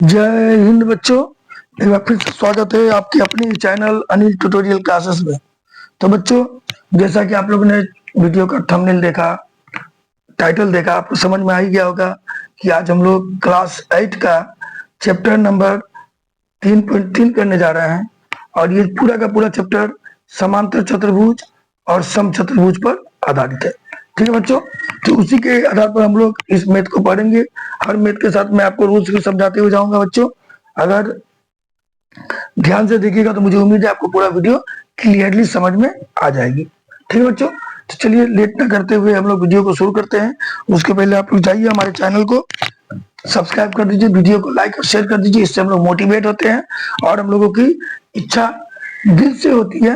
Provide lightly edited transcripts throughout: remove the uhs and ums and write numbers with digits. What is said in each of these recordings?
जय हिंद बच्चों। एक बार फिर से स्वागत है आपके अपने चैनल अनिल ट्यूटोरियल क्लासेस में। तो बच्चों, जैसा कि आप लोगों ने वीडियो का थंबनेल देखा, टाइटल देखा, आपको समझ में आ ही गया होगा कि आज हम लोग क्लास 8 का चैप्टर नंबर 3.3 करने जा रहे हैं। और ये पूरा का पूरा चैप्टर समांतर चतुर्भुज और समचतुर्भुज पर आधारित है। ठीक है बच्चों, तो उसी के आधार पर हम लोग इस मैथ को पढ़ेंगे। हर मैथ के साथ मैं आपको रूल्स भी समझाते हुए जाऊंगा बच्चों। अगर ध्यान से देखिएगा तो मुझे उम्मीद है आपको पूरा वीडियो क्लियरली समझ में आ जाएगी। ठीक है बच्चों, तो चलिए लेट ना करते हुए हम लोग वीडियो को शुरू करते हैं। उसके पहले आप लोग जाइए हमारे चैनल को सब्सक्राइब कर दीजिए, वीडियो को लाइक और शेयर कर दीजिए। इससे हम लोग मोटिवेट होते हैं और हम लोगों की इच्छा दिल से होती है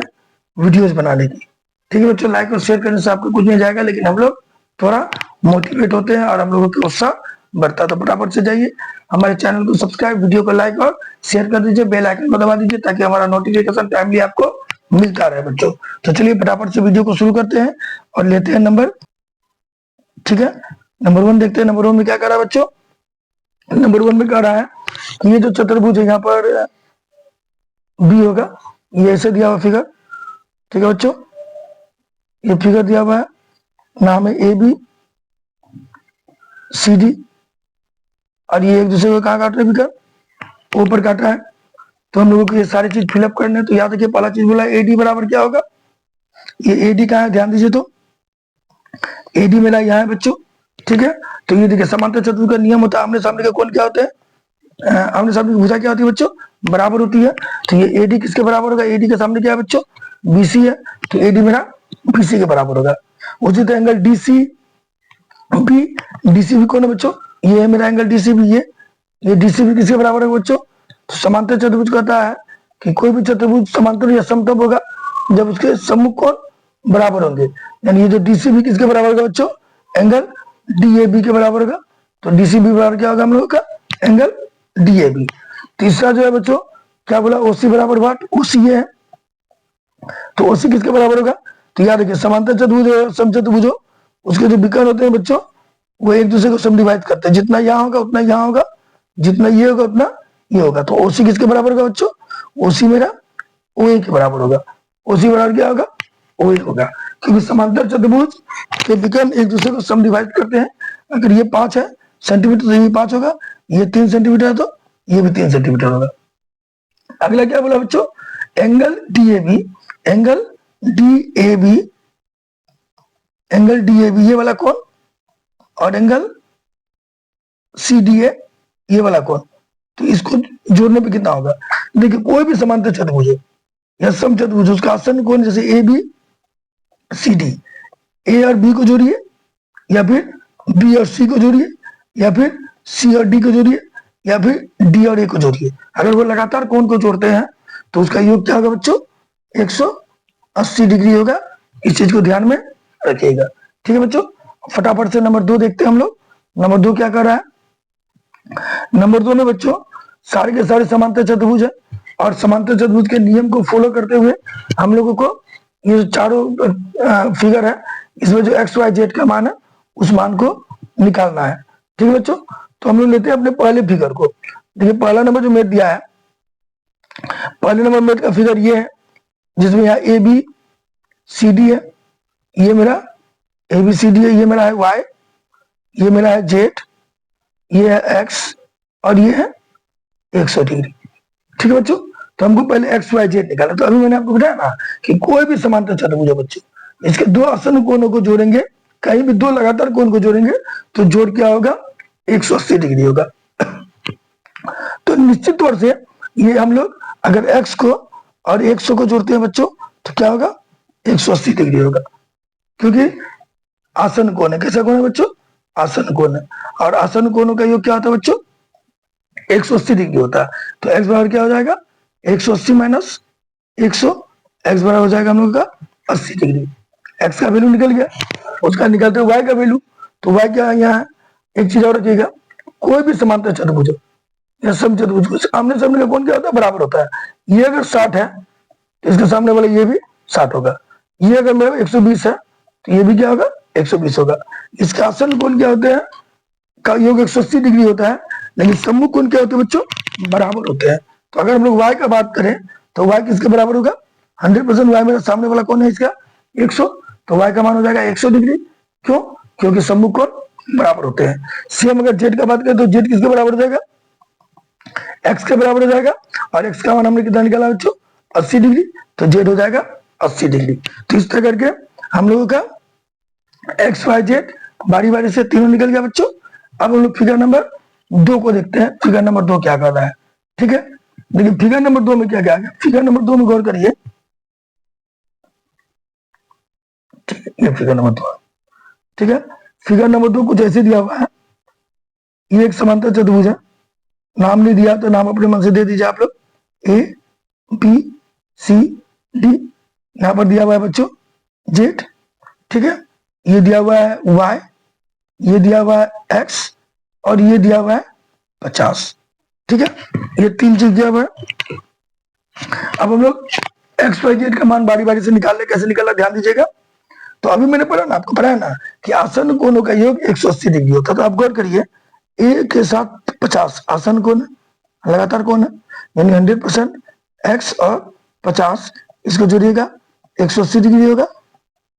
वीडियोस बनाने की। ठीक है बच्चों, लाइक और शेयर करने से आपको कुछ नहीं जाएगा, लेकिन हम लोग थोड़ा मोटिवेट होते हैं और हम लोगों का उत्साह बढ़ता है। तो फटाफट से जाइए हमारे चैनल को सब्सक्राइब, वीडियो को लाइक और शेयर कर दीजिए, बेल आइकन को दबा दीजिए ताकि हमारा नोटिफिकेशन टाइमली आपको मिलता रहे बच्चों। तो चलिए फटाफट से वीडियो को शुरू करते हैं और लेते हैं नंबर। ठीक है, नंबर 1 देखते हैं। नंबर 1 में क्या कर रहा है बच्चों? नंबर 1 में कह रहा है कि ये जो चतुर्भुज है यहाँ पर बी होगा, ये ऐसे दिया हुआ फिगर। ठीक है बच्चों, ये फिगर दिया हुआ है, नाम है ए बी सी डी, और ये एक दूसरे को कहाँ काट रहे हैं? फिगर ऊपर काट रहा है। तो हम लोगों को ये सारी चीज फिलअप करने हैं। तो याद रखिए, पहला चीज बोला ए डी बराबर क्या होगा? ये ए डी कहाँ है ध्यान दीजिए। तो ए डी मेरा यहाँ है बच्चों। ठीक है, तो ये देखिए समांतर चतुर्भुज का नियम होता है, आमने सामने का कोण क्या होता है? आमने सामने की भुजा क्या होती है बच्चों? बराबर होती है। तो ये ए डी किसके बराबर होगा? ए डी के सामने क्या है बच्चों? बीसी है, तो ए डी मेरा बीसी के बराबर होगा। उसी तरह एंगल डीसी भी, डीसी भी कौन है बच्चों? ये है मेरा एंगल डीसी भी। ये डीसी भी किसके बराबर है बच्चों? तो समांतर चतुर्भुज कहता है कि कोई भी चतुर्भुज समांतर या समतल होगा जब उसके सम्मुख कोण बराबर होंगे। यानी ये जो डीसी भी किसके बराबर होगा बच्चों? एंगल डीएबी के बराबर होगा। तो डीसी भी बराबर क्या होगा हम लोगों का? Angle DAB. तीसरा जो है बच्चों, क्या बोला? ओसी बराबर वाट? ओसी है, तो ओसी किसके बराबर होगा? तो याद रखिए, समांतर चतुर्भुज और समचतुर्भुज हो, उसके जो विकर्ण होते हैं बच्चों, वो एक दूसरे को समडिवाइड करते हैं। जितना यहाँ होगा उतना यहाँ होगा, जितना ये होगा उतना ये होगा। तो ओसी किसके बराबर होगा बच्चों? ओसी मेरा ओए के बराबर होगा। ओसी बराबर क्या होगा? ओए होगा, क्योंकि समांतर चतुर्भुज के विकर्ण एक दूसरे को समडिवाइड करते हैं। अगर ये 5 है सेंटीमीटर तो ये 5 होगा, ये 3 सेंटीमीटर है तो ये भी 3 सेंटीमीटर होगा। अगला क्या बोला बच्चों? Angle DAB, angle DAB, angle DAB ये वाला कोण, और एंगल सी डी ए ये वाला कोण। तो इसको जोड़ने पे कितना होगा? देखिए, कोई भी समांतर चतुर्भुज या समचतुर्भुज, उसका आसन्न कोण जैसे ए बी सी डी, ए और बी को जोड़िए, या फिर बी और सी को जोड़िए, या फिर सी और डी को जोड़िए, या फिर डी और ए को जोड़िए। अगर वो लगातार कोण को जोड़ते हैं तो उसका योग क्या होगा बच्चों? 180 डिग्री होगा। इस चीज को ध्यान में रखिएगा। ठीक है बच्चों, फटाफट से नंबर 2 देखते हैं हम लोग। नंबर 2 क्या कर रहा है? नंबर 2 में बच्चों सारे के सारे समांतर चतुर्भुज है, और समांतर चतुर्भुज के नियम को फॉलो करते हुए हम लोगों को ये जो चारों फिगर है, इसमें जो एक्स वाई जेड का मान है उस मान को निकालना है। ठीक है बच्चों, तो हम लोग लेते हैं अपने पहले फिगर को। देखिए, पहला नंबर जो मैथ दिया है, पहले नंबर मैथ का फिगर ये है, जिसमें यहाँ ए बी सी डी है। ये मेरा ए बी सी डी है, ये मेरा है वाई, ये मेरा है जेड, ये है एक्स, और ये है 180 डिग्री। ठीक है बच्चों, तो हमको पहले एक्स वाई जेड निकाला। तो अभी मैंने आपको बताया ना कि कोई भी समांतर चतुर्भुज है बच्चों, इसके दो आसन्न कोणों को जोड़ेंगे, कहीं भी दो लगातार कोण को जोड़ेंगे तो जोड़ क्या होगा? 180 डिग्री होगा। तो निश्चित तौर से ये हम लोग अगर एक्स को और 100 को जोड़ते हैं बच्चों तो क्या होगा? 180 डिग्री होगा, क्योंकि आसन्न कोण है। कैसा कोण है बच्चों? आसन्न कोण है। और आसन्न कोणों का योग क्या होता है बच्चों? 180 डिग्री होता है। तो एक्स बराबर क्या हो जाएगा? 180 माइनस 100, एक्स बराबर हो जाएगा हम लोग का 80 डिग्री। एक्स का वैल्यू निकल गया, उसका निकलते हुए वाई का वैल्यू। तो वाई क्या है यहाँ? एक चीज और रखिएगा, कोई भी समांतर चतुर्भुज या समचतुर्भुज आमने सामने का कोण क्या होता है? बराबर होता है। ये अगर 60 है तो इसके सामने वाला ये भी 60 होगा। ये अगर मेरा 120 है तो ये भी क्या होगा? 120 होगा। इसका आसन्न कोण क्या होते हैं? का योग 180 डिग्री होता है, लेकिन सम्मुख कोण क्या होते हैं बच्चों? बराबर होते हैं। तो अगर हम लोग y का बात करें तो y किसके बराबर होगा? 100% y मेरा सामने वाला कौन है इसका? 100। तो y का मान हो जाएगा 100 डिग्री। क्यों? क्योंकि सम्मुख कोण बराबर होते हैं। सेम अगर z का बात करें तो z किसके बराबर हो जाएगा? x के बराबर हो जाएगा। और x का मान हमने कितना निकाला बच्चों? 80 डिग्री। तो z हो जाएगा 80 डिग्री। तो इस तरह करके हम लोगों का एक्स वाई जेड बारी बारी से तीनों निकल गया बच्चों। अब हम लोग फिगर नंबर 2 को देखते हैं, फिगर नंबर 2 क्या कर रहा है। ठीक है, देखिए फिगर नंबर 2 में क्या क्या है। फिगर नंबर 2 में गौर करिए। ठीक है, ये फिगर नंबर 2। ठीक है, फिगर नंबर 2 कुछ ऐसे दिया हुआ है। ये एक समांतर चतुर्भुज है। नाम नहीं दिया तो नाम अपने मन से दे दीजिए आप लोग। ए बी सी डी, यहां पर दिया हुआ है बच्चों जेड। ठीक है, ये दिया हुआ है y, ये दिया हुआ है x और ये दिया हुआ है 50। ठीक है, ये 3 चीज दिया हुआ है। अब हम लोग x y z का मान बारी बारी से निकाल ले। कैसे निकाला ध्यान दीजिएगा। तो अभी मैंने पढ़ा ना, आपको पढ़ा है ना कि आसन कोणों का योग 180 डिग्री होता है। तो आप गौर करिए, a के साथ 50 आसन कोण है, लगातार कोण है, यानी 100% x और 50 इसको जोड़िएगा 180 डिग्री होगा।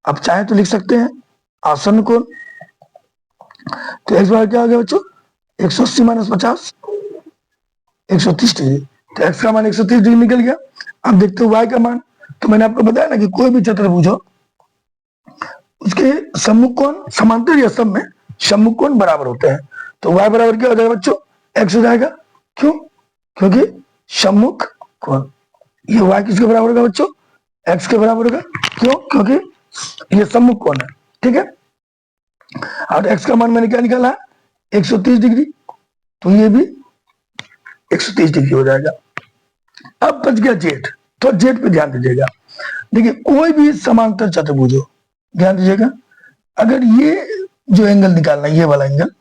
आप चाहे तो लिख सकते हैं आसन कोण। तो एक्स बार क्या हो गया बच्चों? 180 माइनस 50 130 डिग्री। तो एक्स का मान 130 डिग्री निकल गया। अब देखते हो वाई का मान। तो मैंने आपको बताया ना कि कोई भी चतुर्भुज हो उसके सम्मुख कोण समांतर या सम में सम्मुख कोण बराबर होते हैं। तो वाई बराबर क्या हो जाएगा बच्चों? एक्स हो जाएगा। क्यों? क्योंकि सम्मुख कोण। ये वाई किसके बराबर होगा बच्चों? एक्स के बराबर होगा। क्यों? क्योंकि ये सम्मुख कोण है। ठीक है, और x का मान मैंने क्या निकाला है? 130 डिग्री। तो ये भी 130 डिग्री हो जाएगा। अब बच गया जेड। तो जेड पे ध्यान दीजिएगा। देखिए कोई भी समांतर चतुर्भुज हो, ध्यान दीजिएगा, अगर ये जो एंगल निकालना है, ये वाला एंगल,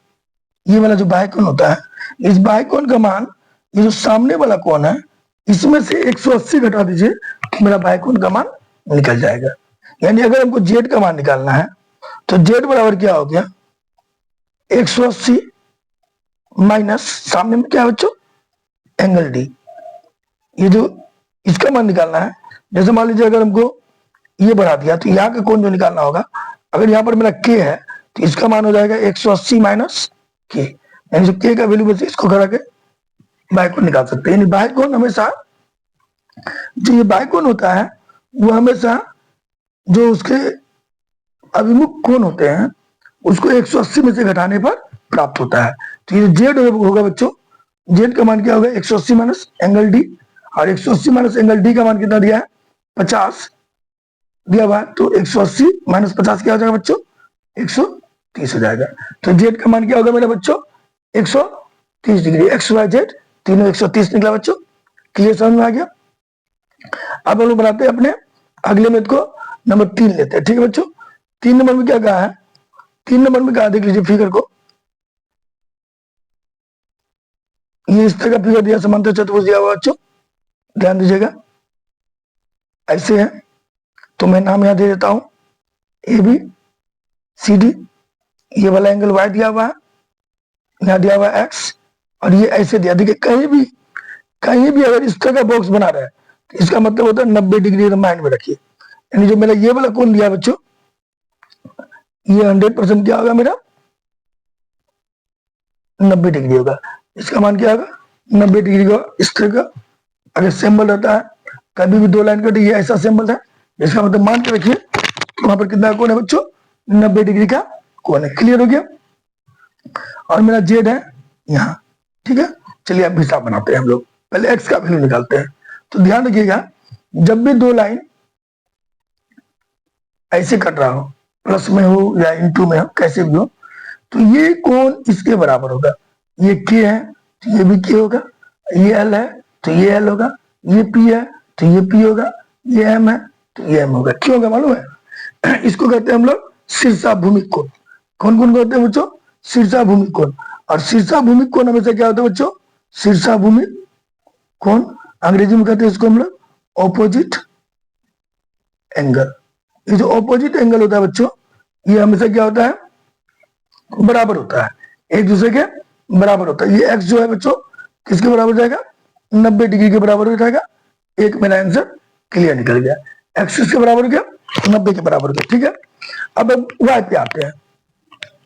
ये वाला जो बाह्य कोण होता है, इस बाह्य कोण का मान, ये जो सामने वाला कोण है, इसमें से 180 घटा दीजिए तो मेरा बाह्य कोण का मान निकल जाएगा। यानी अगर हमको जेड का मान निकालना है तो जेड बराबर क्या हो गया? 180 माइनस सामने में क्या है बच्चों? Angle D. ये जो इसका मान निकालना है, जैसे मान लीजिए अगर हमको ये बढ़ा दिया तो यहाँ का कोण जो निकालना होगा, अगर यहाँ पर मेरा के है तो इसका मान हो जाएगा 180 माइनस के, यानी जो के का वैल्यू बचे इसको करा के बाह्य कोण निकाल सकते हैं। यानी बाह्य कोण हमेशा, जो ये बाह्य कोण होता है वो हमेशा जो उसके अभिमुख कोण होते हैं उसको 180 में से घटाने पर प्राप्त होता है। तो ये जेड होगा बच्चों, जेड का मान क्या होगा? 180 माइनस एंगल डी। और 180 माइनस एंगल डी का मान कितना दिया है? 50 दिया हुआ है। तो 180 माइनस 50 क्या हो जाएगा बच्चों? 130 हो जाएगा। तो जेड का मान क्या होगा मेरे बच्चों? 130 डिग्री। एक्स वाई जेड तीनों 130 निकला बच्चों। क्लियर समझ में आ गया? अब हम लोग बनाते हैं अपने अगले मेथ को, नंबर 3 लेते हैं। ठीक है बच्चों, 3 नंबर में क्या कहा है? 3 नंबर में कहा, देख लीजिए फिगर को। ये इस तरह का फिगर दिया, समांतर चतुर्भुज दिया हुआ बच्चों, ध्यान दीजिएगा। ऐसे है, तो मैं नाम यहां दे देता हूं ए बी सी डी। ये वाला एंगल वाई दिया हुआ है, यहाँ दिया हुआ है एक्स, और ये ऐसे दिया। देखिए कहीं भी अगर इस तरह का बॉक्स बना रहा है तो इसका मतलब होता है 90 डिग्री माइंड में रखिए। यानी जो मेरा ये वाला कोण दिया बच्चों, ये 100% क्या होगा मेरा? 90 डिग्री होगा। इसका मान क्या होगा? 90 डिग्री का इस तरह का अगर सिंबल रहता है, कभी भी 2 लाइन कटी, ये ऐसा सिंबल है, इसका मतलब मान के रखिए तो वहां पर कितना कोण है बच्चों? 90 डिग्री का कोण है। क्लियर हो गया? और मेरा जेड है यहाँ। ठीक है, चलिए अब हिसाब बनाते हैं हम लोग। पहले एक्स का वैल्यू निकालते हैं। तो ध्यान रखिएगा, जब भी 2 लाइन ऐसे कट रहा हो, प्लस में हो या इनटू में हो, कैसे भी हो, तो ये कोण इसके बराबर होगा। ये के है तो ये भी के होगा, ये एल है तो ये एल होगा, ये पी है तो ये पी होगा, ये एम है तो ये एम होगा। क्यों होगा मालूम है? इसको कहते हैं हम लोग शीर्षाभूमिक कोण। कौन कौन कहते हैं बच्चों? शीर्षाभूमिक कोण। और शीर्षाभूमिक कोण हमेशा क्या होता है बच्चों? शीर्षाभूमिक कोण, अंग्रेजी में कहते हैं इसको हम लोग ऑपोजिट एंगल। ये जो ऑपोजिट एंगल होता है बच्चों, ये हमेशा क्या होता है? बराबर होता है, एक दूसरे के बराबर होता है। ये एक्स जो है बच्चों किसके बराबर हो जाएगा, 90 डिग्री के बराबर हो जाएगा। एक मेरा आंसर क्लियर निकल गया, एक्स के बराबर हो गया, 90 के बराबर हो गया। ठीक है, अब वाई पे आते हैं।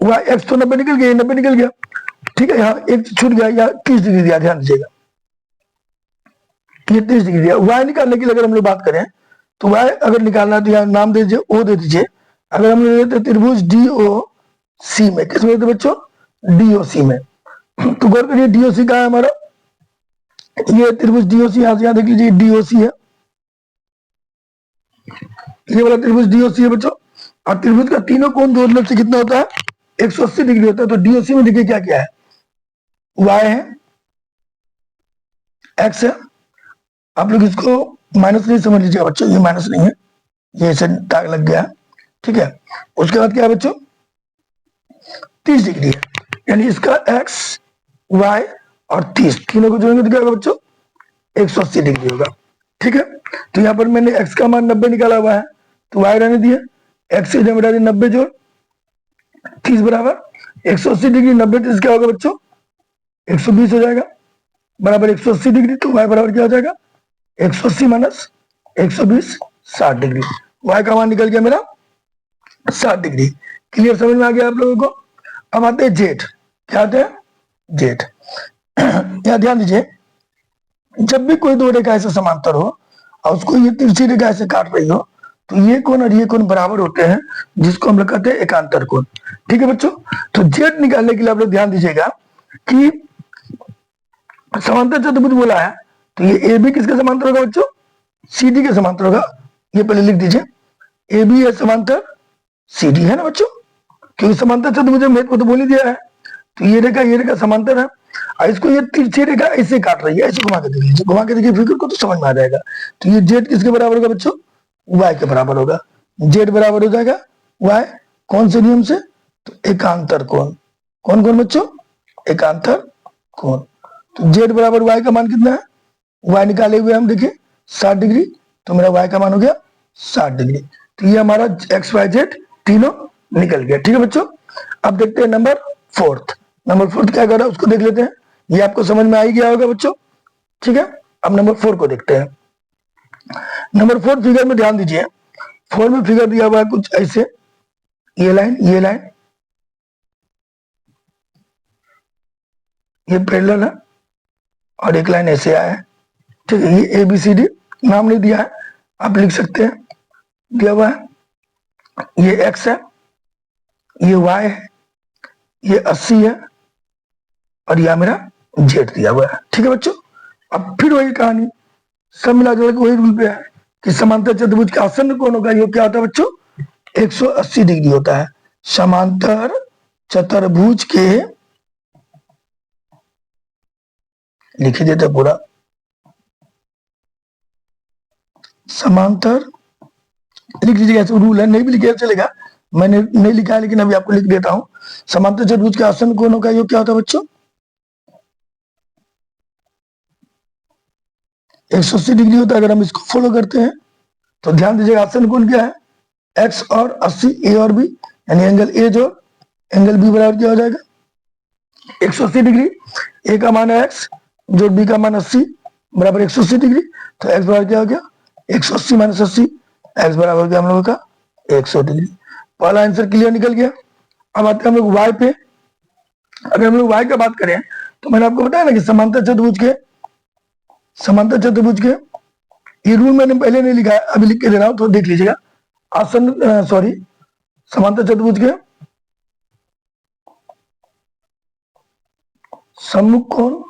वाई एक्स तो 90 निकल गया, 90 निकल गया। ठीक है, यहाँ एक छूट गया, यहाँ 30 डिग्री दिया, ध्यान दीजिएगा, ये 30 डिग्री दिया। वाई निकालने की अगर हम लोग बात करें तो वाई अगर निकालना है तो यहाँ नाम दे दीजिए, ओ दे दीजिए। अगर हम लोग लेते त्रिभुज डी ओ सी में, किस में लेते बच्चों, डी ओ सी में, तो गौर करिए डी ओ सी कहाँ है हमारा, ये त्रिभुज डी ओ सी, यहाँ से यहाँ देख लीजिए डी ओ सी है, ये वाला त्रिभुज डी ओ सी है बच्चों। और त्रिभुज का तीनों कोण जोड़ने से कितना होता है, 180 डिग्री होता है। तो डी ओ सी में देखिए क्या क्या है, वाई है, एक्स है। आप लोग इसको माइनस नहीं समझ लीजिएगा बच्चों, ये माइनस नहीं है, ये ऐसे दाग लग गया है। ठीक है, उसके बाद क्या है बच्चों, 30 डिग्री है, यानी इसका एक्स वाई और 30 तीनों को जोड़ेंगे तो क्या होगा बच्चों, 180 डिग्री होगा। ठीक है, तो यहाँ पर मैंने एक्स का मान 90 निकाला हुआ है, तो वाई रहने दिए, एक्स से जब 90 जोड़ 30 बराबर 180 डिग्री, 90 30 क्या होगा बच्चों, 120 हो जाएगा, बराबर 180 डिग्री। तो वाई बराबर क्या हो जाएगा, 180 माइनस 120, 60 डिग्री। वाई का मान निकल गया मेरा 60 डिग्री। क्लियर, समझ में आ गया आप लोगों को। अब आते हैं जेड, क्या आते हैं, जेड। यहाँ ध्यान दीजिए, जब भी कोई दो रेखा ऐसे समांतर हो और उसको ये तिरछी रेखा ऐसे काट रही हो, तो ये कोण और ये कोण बराबर होते हैं, जिसको हम लोग कहते हैं एकांतर कोण। ठीक है बच्चों, तो जेड निकालने के लिए आप लोग ध्यान दीजिएगा कि समांतर चतुर्भुज बोला है, तो ये ए बी किसके समांतर होगा बच्चों, सी डी के समांतर होगा। ये पहले लिख दीजिए, ए बी है समांतर सी डी, है ना बच्चों, क्योंकि समांतर चतुर्भुज में को तो बोल ही दिया है। तो ये रेखा समांतर है, और इसको ये तिरछी रेखा ऐसे काट रही है, ऐसे घुमा के देख लीजिए, घुमा के देखिए फिगर को तो समझ में आ जाएगा। तो ये जेड किसके बराबर होगा बच्चों, वाई के बराबर होगा। जेड बराबर हो जाएगा वाई, कौन से नियम से, तो एकांतर कोण। कौन कौन बच्चों, एकांतर कोण। तो जेड बराबर वाई का मान कितना है, वाई निकाले हुए हम देखिए 60 डिग्री, तो मेरा वाई का मान हो गया 60 डिग्री। तो ये हमारा एक्स वाई जेड तीनों निकल गया। ठीक है बच्चों, अब देखते हैं नंबर फोर्थ। नंबर फोर्थ क्या कर रहा है उसको देख लेते हैं, ये आपको समझ में आ ही गया होगा बच्चों। ठीक है, अब नंबर 4 को देखते हैं। नंबर 4 फिगर में ध्यान दीजिए, 4 में फिगर दिया हुआ है कुछ ऐसे, ये लाइन ये पैरेलल है, और एक लाइन ऐसे आया है। ठीक है, ये ए बी सी डी, नाम नहीं दिया है, आप लिख सकते हैं, दिया हुआ है। ये एक्स है, ये वाई है, ये 80 है, और यह मेरा जेड दिया हुआ है। ठीक है बच्चों, अब फिर वही कहानी, सब मिला जुला के वही रूल पे है कि समांतर चतुर्भुज के आसन्न कोणों का योग क्या होता है बच्चों, 180 डिग्री होता है। समांतर चतुर्भुज के, लिखी देता पूरा, समांतर लिख लीजिएगा, ऐसे रूल है, नहीं भी लिखे चलेगा, मैंने नहीं लिखा है लेकिन अभी आपको लिख देता हूं। समांतर चतुर्भुज के आसन्न कोणों का योग क्या होता है बच्चों, 180 डिग्री होता है। अगर हम इसको फॉलो करते हैं तो ध्यान दीजिएगा, आसन्न कोण क्या है, एक्स और 80, ए और बी, यानी एंगल ए जो एंगल बी बराबर क्या हो जाएगा, 180 डिग्री। ए का मान है एक्स, जो बी का मान 80 बराबर 180 डिग्री। तो एक्स बराबर क्या हो गया, 180 माइनस 80, एक्स बराबर हो गया हम लोगों का 100 डिग्री। पहला आंसर क्लियर निकल गया। अब आते हैं हम लोग वाई पे। अगर हम लोग वाई का बात करें तो मैंने आपको बताया ना कि समांतर चतुर्भुज के ये रूल मैंने पहले नहीं लिखा है, अभी लिख के दे रहा हूं, तो देख लीजिएगा। आसन्न सॉरी समांतर चतुर्भुज के सम्मुख कोण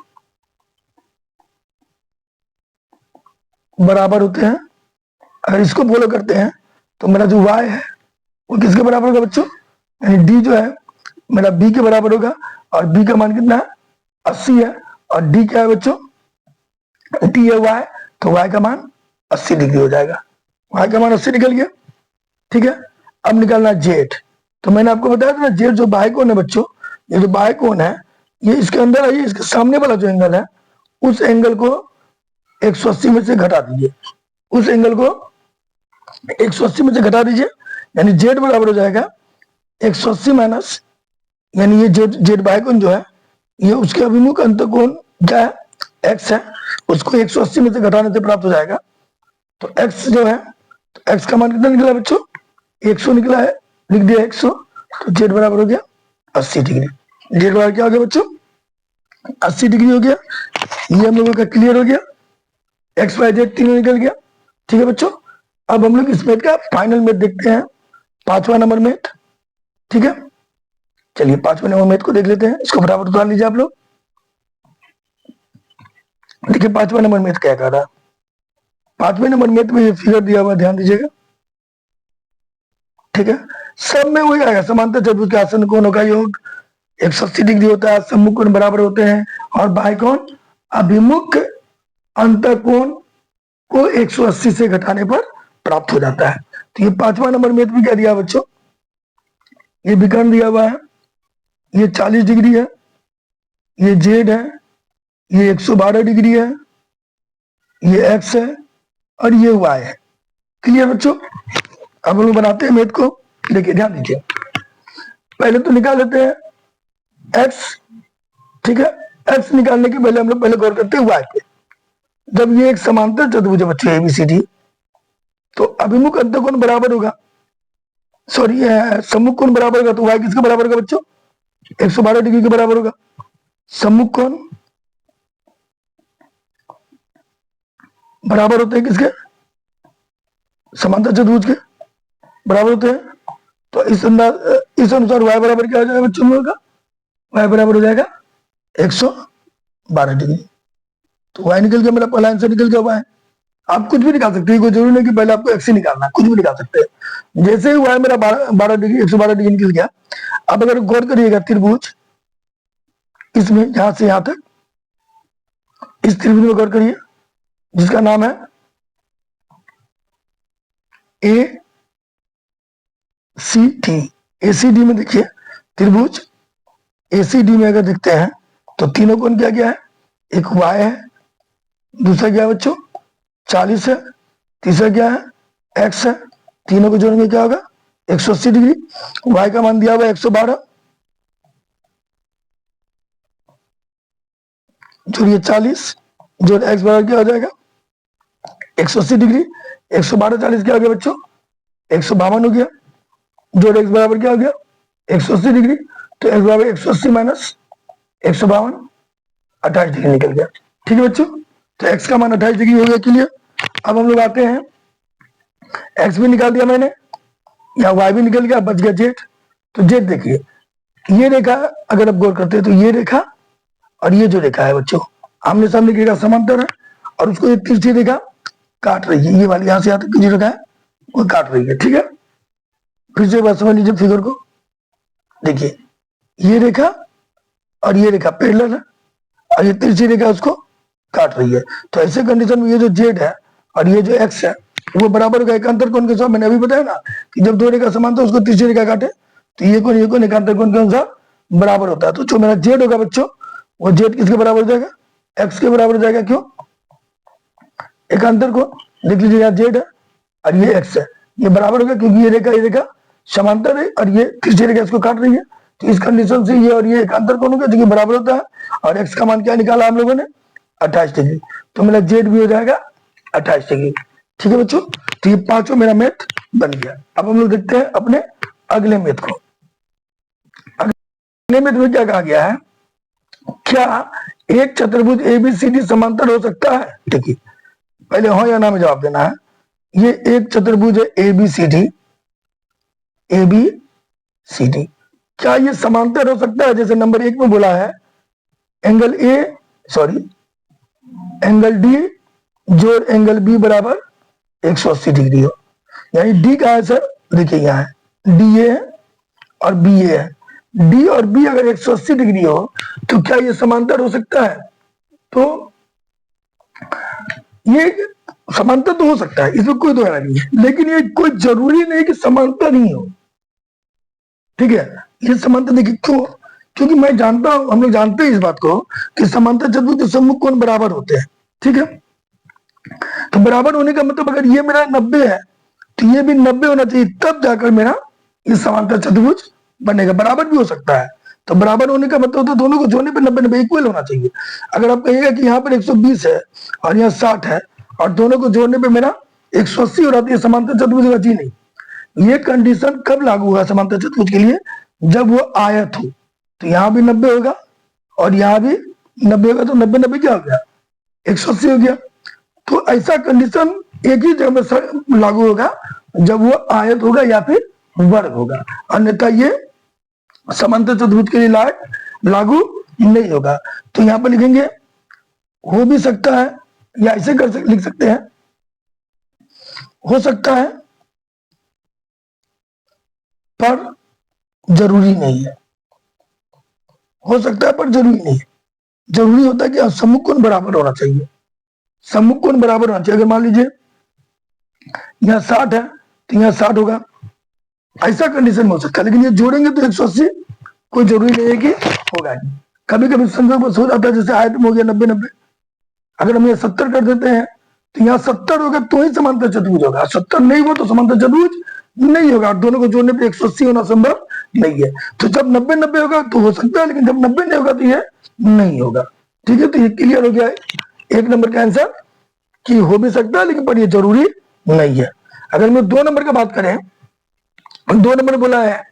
बराबर होते हैं। अगर इसको फॉलो करते हैं तो मेरा जो y है वो किसके बराबर होगा बच्चों, यानी d जो है मेरा b के बराबर होगा, और b का मान कितना है, 80 है, और d क्या है बच्चों, d है y, तो y का मान 80 डिग्री हो जाएगा। y का मान 80 निकल गया। ठीक है, अब निकालना जेड। तो मैंने आपको बताया था ना, जेड जो बाह्य कोण है बच्चों, ये जो बाह्य कोण है ये इसके अंदर है, इसके सामने वाला जो एंगल है उस एंगल को 180 में से घटा दीजिए, उस एंगल को 180 में से घटा दीजिए, यानी जेड बराबर हो जाएगा 180 माइनस, यानी ये जेड बाह्य कोण जो है ये उसके अभिमुख अंतःकोण क्या है एक्स है उसको 180 में से घटाने से प्राप्त हो जाएगा। तो एक्स जो है, तो एक्स का मान कितना निकला बच्चों, 100 निकला है, लिख दिया 100। तो जेड बराबर हो गया 80 डिग्री। जेड बराबर क्या हो गया बच्चों, 80 डिग्री हो गया। ये हम लोगों का क्लियर हो गया, एक्स वाई जेड तीनों निकल गया। ठीक है बच्चों, अब हम लोग इस मेथ का फाइनल मेथ देखते हैं, 5वां नंबर मेथ। ठीक है, चलिए 5वें नंबर मेथ को देख लेते हैं। इसको फटाफट उतार लीजिए आप लोग। देखिए 5वां नंबर मेथ क्या कह रहा है। 5वें नंबर मेथ में ये फिगर दिया हुआ, ध्यान दीजिएगा। ठीक है, सब में वही आएगा, समांतर चतुर्भुज के आसन कोणों का योग 180 डिग्री होता है, सम्मुख कोण बराबर होते हैं, और बाह्य कोण अभिमुख अंतःकोण को 180 से घटाने पर प्राप्त हो जाता है। तो ये 5वां नंबर मेथ में क्या दिया बच्चों, ये विकर्ण दिया हुआ है, ये 40 डिग्री है, ये जेड है, ये 112 डिग्री है, ये एक्स है, और ये वाई है। क्लियर बच्चों, अब हम लोग बनाते हैं मेथ को। देखिए ध्यान दीजिए, पहले तो निकाल लेते हैं एक्स। ठीक है, एक्स निकालने के पहले हम लोग पहले गौर करते हैं वाई पे। जब ये एक समांतर चतुर्भुज है बच्चों एबीसीडी, तो अभिमुख अंतःकोण बराबर होगा, सॉरी सम्मुख कोण बराबर होगा। तो वाई किसके बराबर होगा बच्चों, 112 डिग्री के बराबर होगा। सम्मुख कोण बराबर होते हैं किसके, समांतर चतुर्भुज के बराबर होते हैं। तो इस अनुसार y बराबर क्या हो जाएगा बच्चों लोगों का, y बराबर हो जाएगा 112 डिग्री। तो y निकल गया, मेरा पहला आंसर निकल गया y। आप कुछ भी निकाल सकते हैं, कोई जरूरी नहीं कि पहले आपको x ही निकालना है, कुछ भी निकाल सकते हैं। जैसे ही y मेरा 12 डिग्री 112 डिग्री निकल गया। अब अगर गौर करिएगा त्रिभुज, इसमें यहां से यहां तक इस त्रिभुज में गौर करिए, जिसका नाम है ए सी डी। एसीडी में देखिए त्रिभुज एसीडी में अगर देखते हैं तो तीनों कोण क्या क्या है, एक y है, दूसरा क्या है बच्चों 40 है, तीसरा क्या है x है। तीनों को जोड़ेंगे क्या होगा 180 डिग्री। y का मान दिया हुआ 112, जोड़िए 40, जोड़ x बराबर क्या हो जाएगा 180 डिग्री। 112 40 क्या हो गया बच्चों 152 हो गया, जोड़ x बराबर क्या हो गया 180 डिग्री। तो x बराबर 180 माइनस 152, 28 डिग्री निकल गया। ठीक है बच्चों, तो x का मान 28 डिग्री हो गया। क्लियर। अब हम लोग आते हैं, x भी निकाल दिया मैंने, या y भी निकल गया, बच गया जेड। तो जेड देखिए, ये रेखा अगर आप गौर करते हैं तो ये रेखा और ये जो रेखा है बच्चों आमने सामने की रेखा समांतर है, और उसको ये तिरछी रेखा काट रही है, ये वाली यहां से यहां तक की जो रेखा है वो काट रही है। ठीक है, फिर से बात समझ लीजिए फिगर को। देखिए ये रेखा और ये रेखा पैरेलल है, और ये तिरछी रेखा उसको काट रही है। तो ऐसे कंडीशन में ये जो जेड है और ये जो एक्स है वो बराबर होगा एकांतर कोण के साथ। मैंने अभी बताया ना कि जब दो रेखा समांतर उसको तिरछी रेखा काटे तो ये कोण एकांतर कोण के अनुसार बराबर होता है। तो जो मेरा जेड होगा बच्चों, वो जेड किसके बराबर हो जाएगा, एक्स के बराबर हो जाएगा। क्यों, एकांतर कोण देख लीजिए, यहाँ जेड है और ये एक्स है, ये बराबर होगा क्योंकि ये रेखा समांतर है और ये तिरछी रेखा इसको काट रही है। तो इस कंडीशन से ये और ये एकांतर कोण होगा जो कि बराबर होता है। और एक्स का मान क्या निकाला हम लोगों ने 28 डिग्री। तो मेरा जेड भी हो जाएगा 28 डिग्री। ठीक है बच्चों, तो ये पांचों मेरा मेथ बन गया। अब हम लोग देखते हैं अपने अगले मेथ को। अगले मेथ में क्या कहा गया है, क्या एक चतुर्भुज एबीसीडी समांतर हो सकता है। देखिए पहले हाँ या ना में जवाब देना है। ये एक चतुर्भुज है एबीसीडी, एबीसीडी क्या ये समांतर हो सकता है। जैसे नंबर 1 में बोला है एंगल एंगल डी जोड़ एंगल बी बराबर 180 डिग्री हो। यानी डी का है सर, देखिए यहाँ है डी ए है और बी ए है। डी और बी अगर 180 डिग्री हो तो क्या ये समांतर हो सकता है। तो ये समांतर तो हो सकता है, इसमें कोई दो नहीं है, लेकिन ये कोई जरूरी नहीं कि समांतर ही हो। ठीक है, ये समांतर देखिए क्यों, क्योंकि मैं जानता हूं, हम लोग जानते हैं इस बात को कि समांतर चतुर्भुज के सम्मुख कोण बराबर होते हैं। ठीक है, तो बराबर होने का मतलब अगर ये मेरा 90 है तो ये भी 90 होना चाहिए, तब जाकर मेरा ये समांतर चतुर्भुज बनेगा। बराबर भी हो सकता है तो बराबर होने का मतलब होता है दोनों को जोड़ने पे 90-90 इक्वल होना चाहिए। अगर आप कहिएगा कि यहाँ पर 120 है और यहाँ 60 है और दोनों को जोड़ने पे मेरा 180 हो रहा है, समांतर चतुर्भुज का जी नहीं। ये कंडीशन कब लागू हुआ समांतर चतुर्भुज के लिए? जब वो आयत हो। तो यहाँ भी 90 होगा और यहाँ भी 90 होगा, तो 90-90 क्या हो गया? 180 हो गया। तो ऐसा कंडीशन एक ही जगह में लागू होगा जब वो आयत होगा या फिर वर्ग होगा, अन्यथा ये समांतर चतुर्भुज के लिए लागू नहीं होगा। तो यहाँ पर लिखेंगे हो भी सकता है या ऐसे लिख सकते हैं, हो सकता है पर जरूरी नहीं है। हो सकता है पर जरूरी नहीं है। जरूरी होता है कि सम्मुख कोण बराबर होना चाहिए। सम्मुख कोण बराबर होना चाहिए। अगर मान लीजिए यहाँ 60 है तो यहाँ 60 होगा, ऐसा कंडीशन हो सकता है। लेकिन ये जोड़ेंगे तो 180 कोई जरूरी नहीं है कि होगा। कभी कभी संदर्भ हो जाता है, जैसे आयत में हो गया 90-90। अगर हम ये 70 कर देते हैं तो यहाँ 70 होगा तो ही समांतर चतुर्भुज होगा, 70 नहीं हो तो समांतर चतुर्भुज नहीं होगा। दोनों को जोड़ने पे 180 होना संभव नहीं है। तो जब 90-90 होगा तो हो सकता है, लेकिन जब 90 नहीं होगा तो ये नहीं होगा। ठीक है, तो ये क्लियर हो गया है 1 नंबर का आंसर कि हो भी सकता है लेकिन पर ये जरूरी नहीं है। अगर हम 2 नंबर का बात करें, 2 नंबर बोला है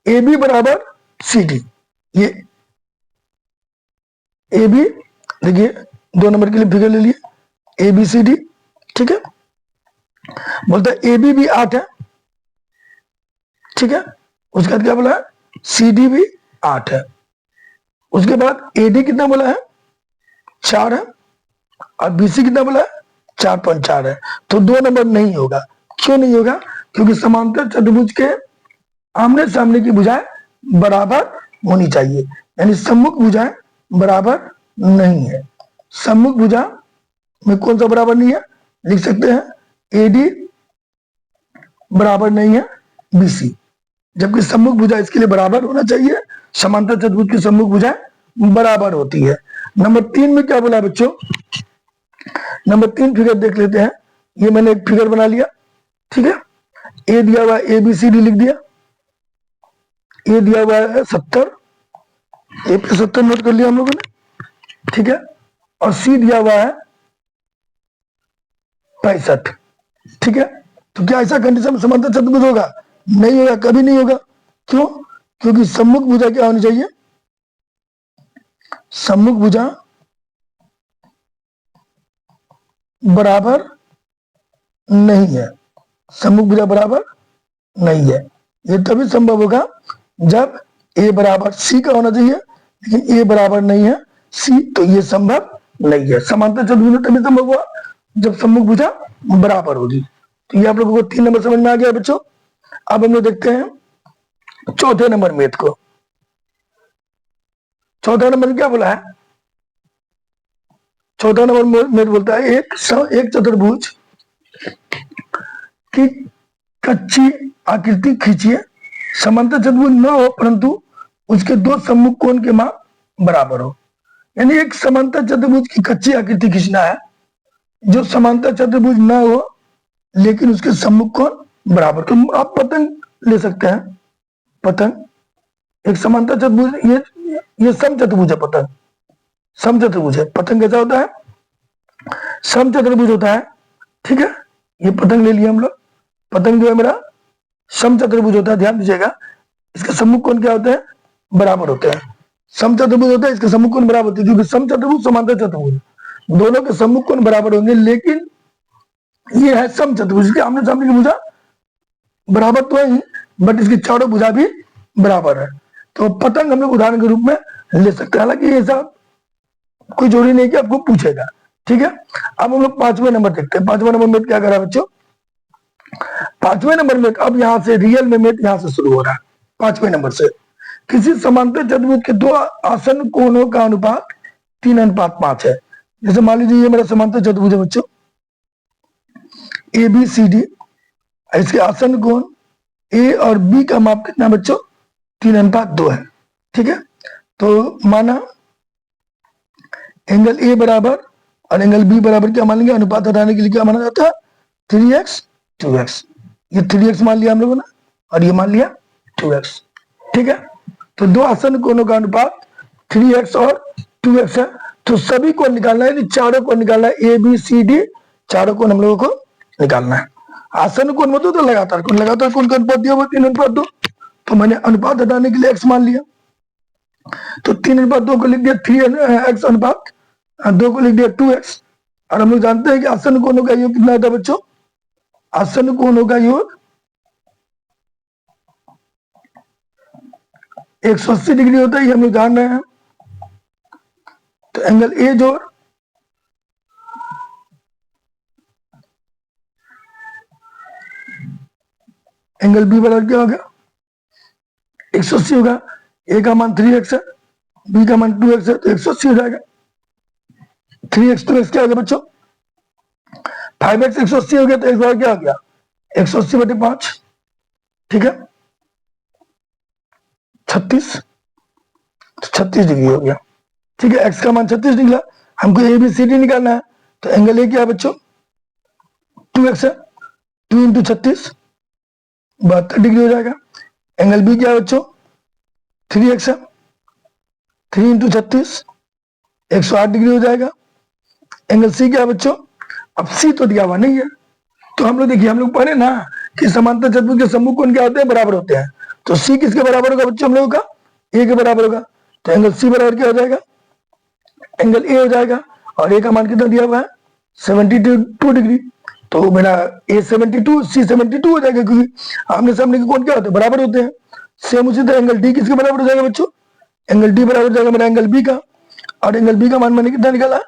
ए बी बराबर सी डी। ये ए बी, देखिए 2 नंबर के लिए फिगर ले लिए ए बी सी डी। ठीक है, बोलता है ए बी भी 8 है। ठीक है, उसके बाद क्या बोला है? सी डी भी 8 है। उसके बाद ए डी कितना बोला है? 4 है। और बी सी कितना बोला है? 4.4 है। तो 2 नंबर नहीं होगा। क्यों नहीं होगा? क्योंकि समांतर चतुर्भुज के आमने सामने की भुजाएं बराबर होनी चाहिए, यानी सम्मुख भुजाएं बराबर नहीं है। सम्मुख भुजा में कौन सा बराबर नहीं है? लिख सकते हैं एडी बराबर नहीं है बीसी, जबकि सम्मुख भुजा इसके लिए बराबर होना चाहिए। समांतर चतुर्भुज की सम्मुख भुजाएं बराबर होती है। नंबर 3 में क्या बोला बच्चों? नंबर 3 फिगर देख लेते हैं। ये मैंने एक फिगर बना लिया। ठीक है, ए दिया हुआ ए बी सी डी लिख दिया। ए दिया हुआ है 70, ए पे 70 नोट कर लिया हम लोगों ने। ठीक है, और सी दिया हुआ है 65। ठीक है, तो क्या ऐसा कंडीशन में समांतर चतुर्भुज होगा? नहीं होगा, कभी नहीं होगा। क्यों? क्योंकि सम्मुख भुजा क्या होनी चाहिए? सम्मुख भुजा बराबर नहीं है। सम्मुख भुजा बराबर नहीं है। ये तभी संभव होगा जब ए बराबर सी का होना चाहिए, लेकिन ए बराबर नहीं है सी, तो ये संभव नहीं है। समांतर चतुर्भुज तभी संभव हुआ जब सम्मुख भुजा बराबर होगी। तो ये आप लोगों को 3 नंबर समझ में आ गया बच्चों। अब हम लोग देखते हैं चौथे नंबर मैथ को। चौथा नंबर क्या बोला है? चौथा नंबर मैथ बोलता है एक चतुर्भुज की कच्ची आकृति खींचिए। समांतर चतुर्भुज न हो परंतु उसके 2 सम्मुख कोण के मान बराबर हो। यानी एक समांतर चतुर्भुज की कच्ची आकृति खींचना है जो समांतर चतुर्भुज न हो लेकिन उसके सम्मुख कोण बराबर। तो आप पतंग ले सकते हैं। पतंग एक समांतर चतुर्भुज, ये सम चतुर्भुज है। पतंग सम चतुर्भुज है। पतंग कैसा होता है? सम चतुर्भुज होता है। ठीक है, ये पतंग ले लिया हम लोग। पतंग जो है मेरा सम चतुर्भुज होता है। ध्यान दीजिएगा, इसके सम्मुख कोण क्या होते हैं? बराबर होते हैं। सम चतुर्भुज होता है, इसके सम्मुख कोण बराबर होते हैं। क्योंकि सम चतुर्भुज समांतर चतुर्भुज दोनों के सम्मुख कोण बराबर होंगे, लेकिन ये है सम चतुर्भुज के आमने सामने की भुजा बराबर तो है ही, बट इसकी चारों भुजा भी बराबर है। तो पतंग हम लोग उदाहरण के रूप में ले सकते हैं। हालांकि ऐसा कोई जरूरी नहीं कि आपको पूछेगा। ठीक है, अब हम लोग 5वें नंबर देखते हैं। 5वां नंबर में क्या करा बच्चों? 5वें नंबर में अब यहां से रियल में मैथ यहां से शुरू हो रहा है। 5वें नंबर से किसी समांतर चतुर्भुज के 2 आसन कोणों का अनुपात 3:5 है। जैसे मान लीजिए ये मेरा समांतर चतुर्भुज है बच्चों ए बी सी डी। इसके आसन कोण ए और बी का माप कितना बच्चों? 3:2 है। ठीक है, तो माना एंगल ए बराबर और एंगल बी बराबर क्या मान लेंगे? अनुपात हटाने के लिए क्या माना जाता है? 3x 2x। ये 3x मान लिया हम लोगों ने और ये मान लिया 2x। ठीक है, तो दो आसन कोणों का अनुपात 3x और 2x है। तो सभी कोण निकालना है, चारों कोण निकालना है, ए बी सी डी, चारों कोण हम लोगों को निकालना है। आसन कोण मतलब तो लगातार कोण, लगातार कोण का अनुपात दिया हुआ 3:2, तो मैंने अनुपात हटाने के लिए x मान लिया, तो 3:2 को लिख दिया 3x अनुपात 2 को लिख दिया 2x। और हम लोग जानते हैं कि आसन कोणों का योग कितना होता है बच्चों, आसन कोणों का योग 180 डिग्री होता है, ये हम लोग जान रहे हैं। तो एंगल ए जोड़ एंगल बी बराबर क्या होगा, 180 होगा। ए का मान 3x है, बी का मान 2x है, तो 180 हो जाएगा। 3x 2x क्या हो गया बच्चों, 5x 180 हो गया, तो x बराबर क्या हो गया 180/5, ठीक है 36, तो 36 डिग्री हो गया, ठीक है। x का मान 36 निकला, हमको ए बी सी डी निकालना है। तो एंगल ए क्या है बच्चों 2x है, 2 इंटू 36 72 डिग्री हो जाएगा। एंगल बी क्या है बच्चों 3x है, 3 इंटू 36 108 डिग्री हो जाएगा। एंगल सी क्या है बच्चों, अब सी तो दिया हुआ नहीं है, तो हम लोग देखिए, हम लोग पढ़े ना कि समांतर चतुर्भुज के सम्मुख कोण क्या होते हैं, बराबर होते हैं। तो सी किसके बराबर होगा बच्चों हम लोगों का, ए के बराबर होगा। तो एंगल सी बराबर क्या हो जाएगा, एंगल ए हो जाएगा। और ए का मान कितना दिया हुआ है 72 डिग्री, तो मेरा ए 72 सी 72 हो जाएगा, क्योंकि आमने सामने के कोण क्या होते हैं, बराबर होते हैं। सेम उसी तरह एंगल डी किसके बराबर हो जाएगा बच्चों, एंगल डी बराबर हो जाएगा मेरा एंगल बी का। और एंगल बी का मान मैंने कितना निकाला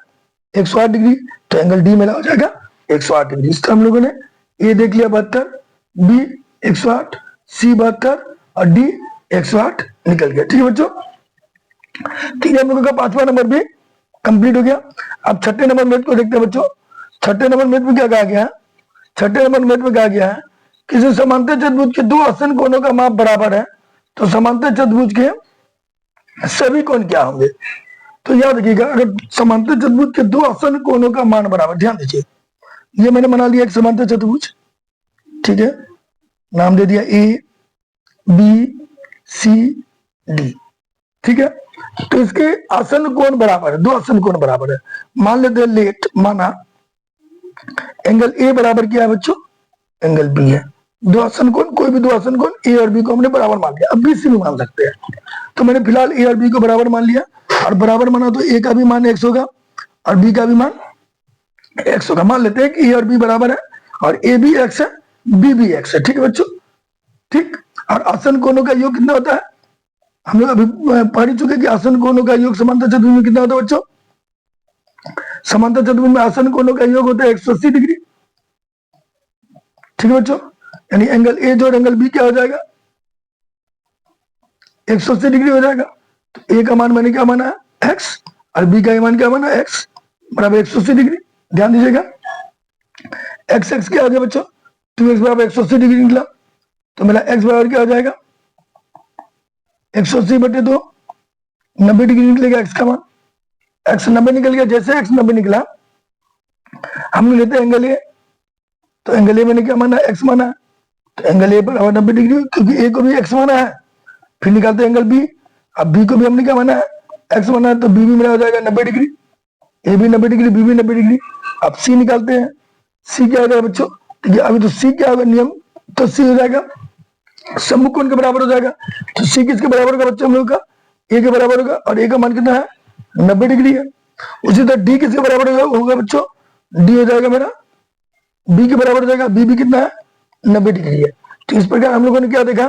108 डिग्री, तो एंगल डी मेरा हो जाएगा 108 डिग्री। इसका हम लोगों ने ए देख लिया 72, बी 108, सी 72 और डी 108 निकल गया, ठीक है बच्चों। ठीक है, हम लोगों का 5वां नंबर भी कंप्लीट हो गया। अब छठे नंबर मैथ को देखते हैं बच्चों। छठे नंबर मैथ में क्या कहा गया है, छठे नंबर मैथ में कहा गया है किसी समांतर चतुर्भुज के दो आसन कोणों का माप बराबर है, तो समांतर चतुर्भुज के सभी कोण क्या होंगे। तो याद रखिएगा, अगर समांतर चतुर्भुज के दो आसन कोणों का मान बराबर, ध्यान दीजिए, ये मैंने बना लिया एक समांतर चतुर्भुज, ठीक है, नाम दे दिया ए बी सी डी, ठीक है। तो इसके आसन कोण बराबर है, दो आसन कोण बराबर है। मान लेते हैं लेट, माना एंगल ए बराबर क्या है बच्चों, एंगल बी है। दो आसन कोण, कोई भी दो आसन कोण ए और बी को हमने बराबर मान लिया, अब बी सी भी मान सकते हैं। तो मैंने फिलहाल ए और बी को बराबर मान लिया, और बराबर माना तो ए का भी मान x होगा और बी का भी मान x होगा। मान लेते हैं कि ए और बी बराबर है, और ए भी x है, बी भी x है, ठीक है बच्चों, ठीक। और आसन कोणों का योग कितना होता है, हम लोग अभी पढ़ चुके कि आसन कोणों का योग समांतर चतुर्भुज में कितना होता है बच्चों, समांतर चतुर्भुज में आसन कोणों का योग होता है 180 डिग्री, ठीक है बच्चों। यानी एंगल ए जोड़ एंगल बी क्या हो जाएगा 180 डिग्री हो जाएगा। तो ए का मान मैंने क्या माना है x, और बी का मान क्या माना x बराबर 180 डिग्री। ध्यान दीजिएगा, x क्या आ गया बच्चों, 2x बराबर 180 डिग्री निकला, तो मेरा x बराबर क्या हो जाएगा 180/2, 90 डिग्री निकलेगा x का मान। x 90 निकल गया, जैसे x 90 निकला हम लेते हैं एंगल ए, तो एंगल ए मैंने क्या माना x माना, तो एंगल ए बराबर 90 डिग्री, क्योंकि ए को भी x माना है। फिर निकालते हैं एंगल बी, अब बी को भी हमने क्या माना है x माना है, तो बी भी मेरा हो जाएगा 90 डिग्री, ए भी 90 डिग्री, बी भी 90 डिग्री। अब सी निकालते हैं, सी क्या हो जाएगा बच्चों, ठीक है, अभी तो सी क्या होगा नियम, तो सी हो जाएगा सम्मुख कोण के बराबर हो जाएगा। तो सी किसके बराबर होगा बच्चों हम लोग का, ए के बराबर होगा, और ए का मान कितना है 90 डिग्री है। उसी तरह डी किसके बराबर होगा बच्चों, डी हो जाएगा मेरा बी के बराबर हो जाएगा, बी भी कितना है 90 डिग्री है। तो इस प्रकार हम लोगों ने क्या देखा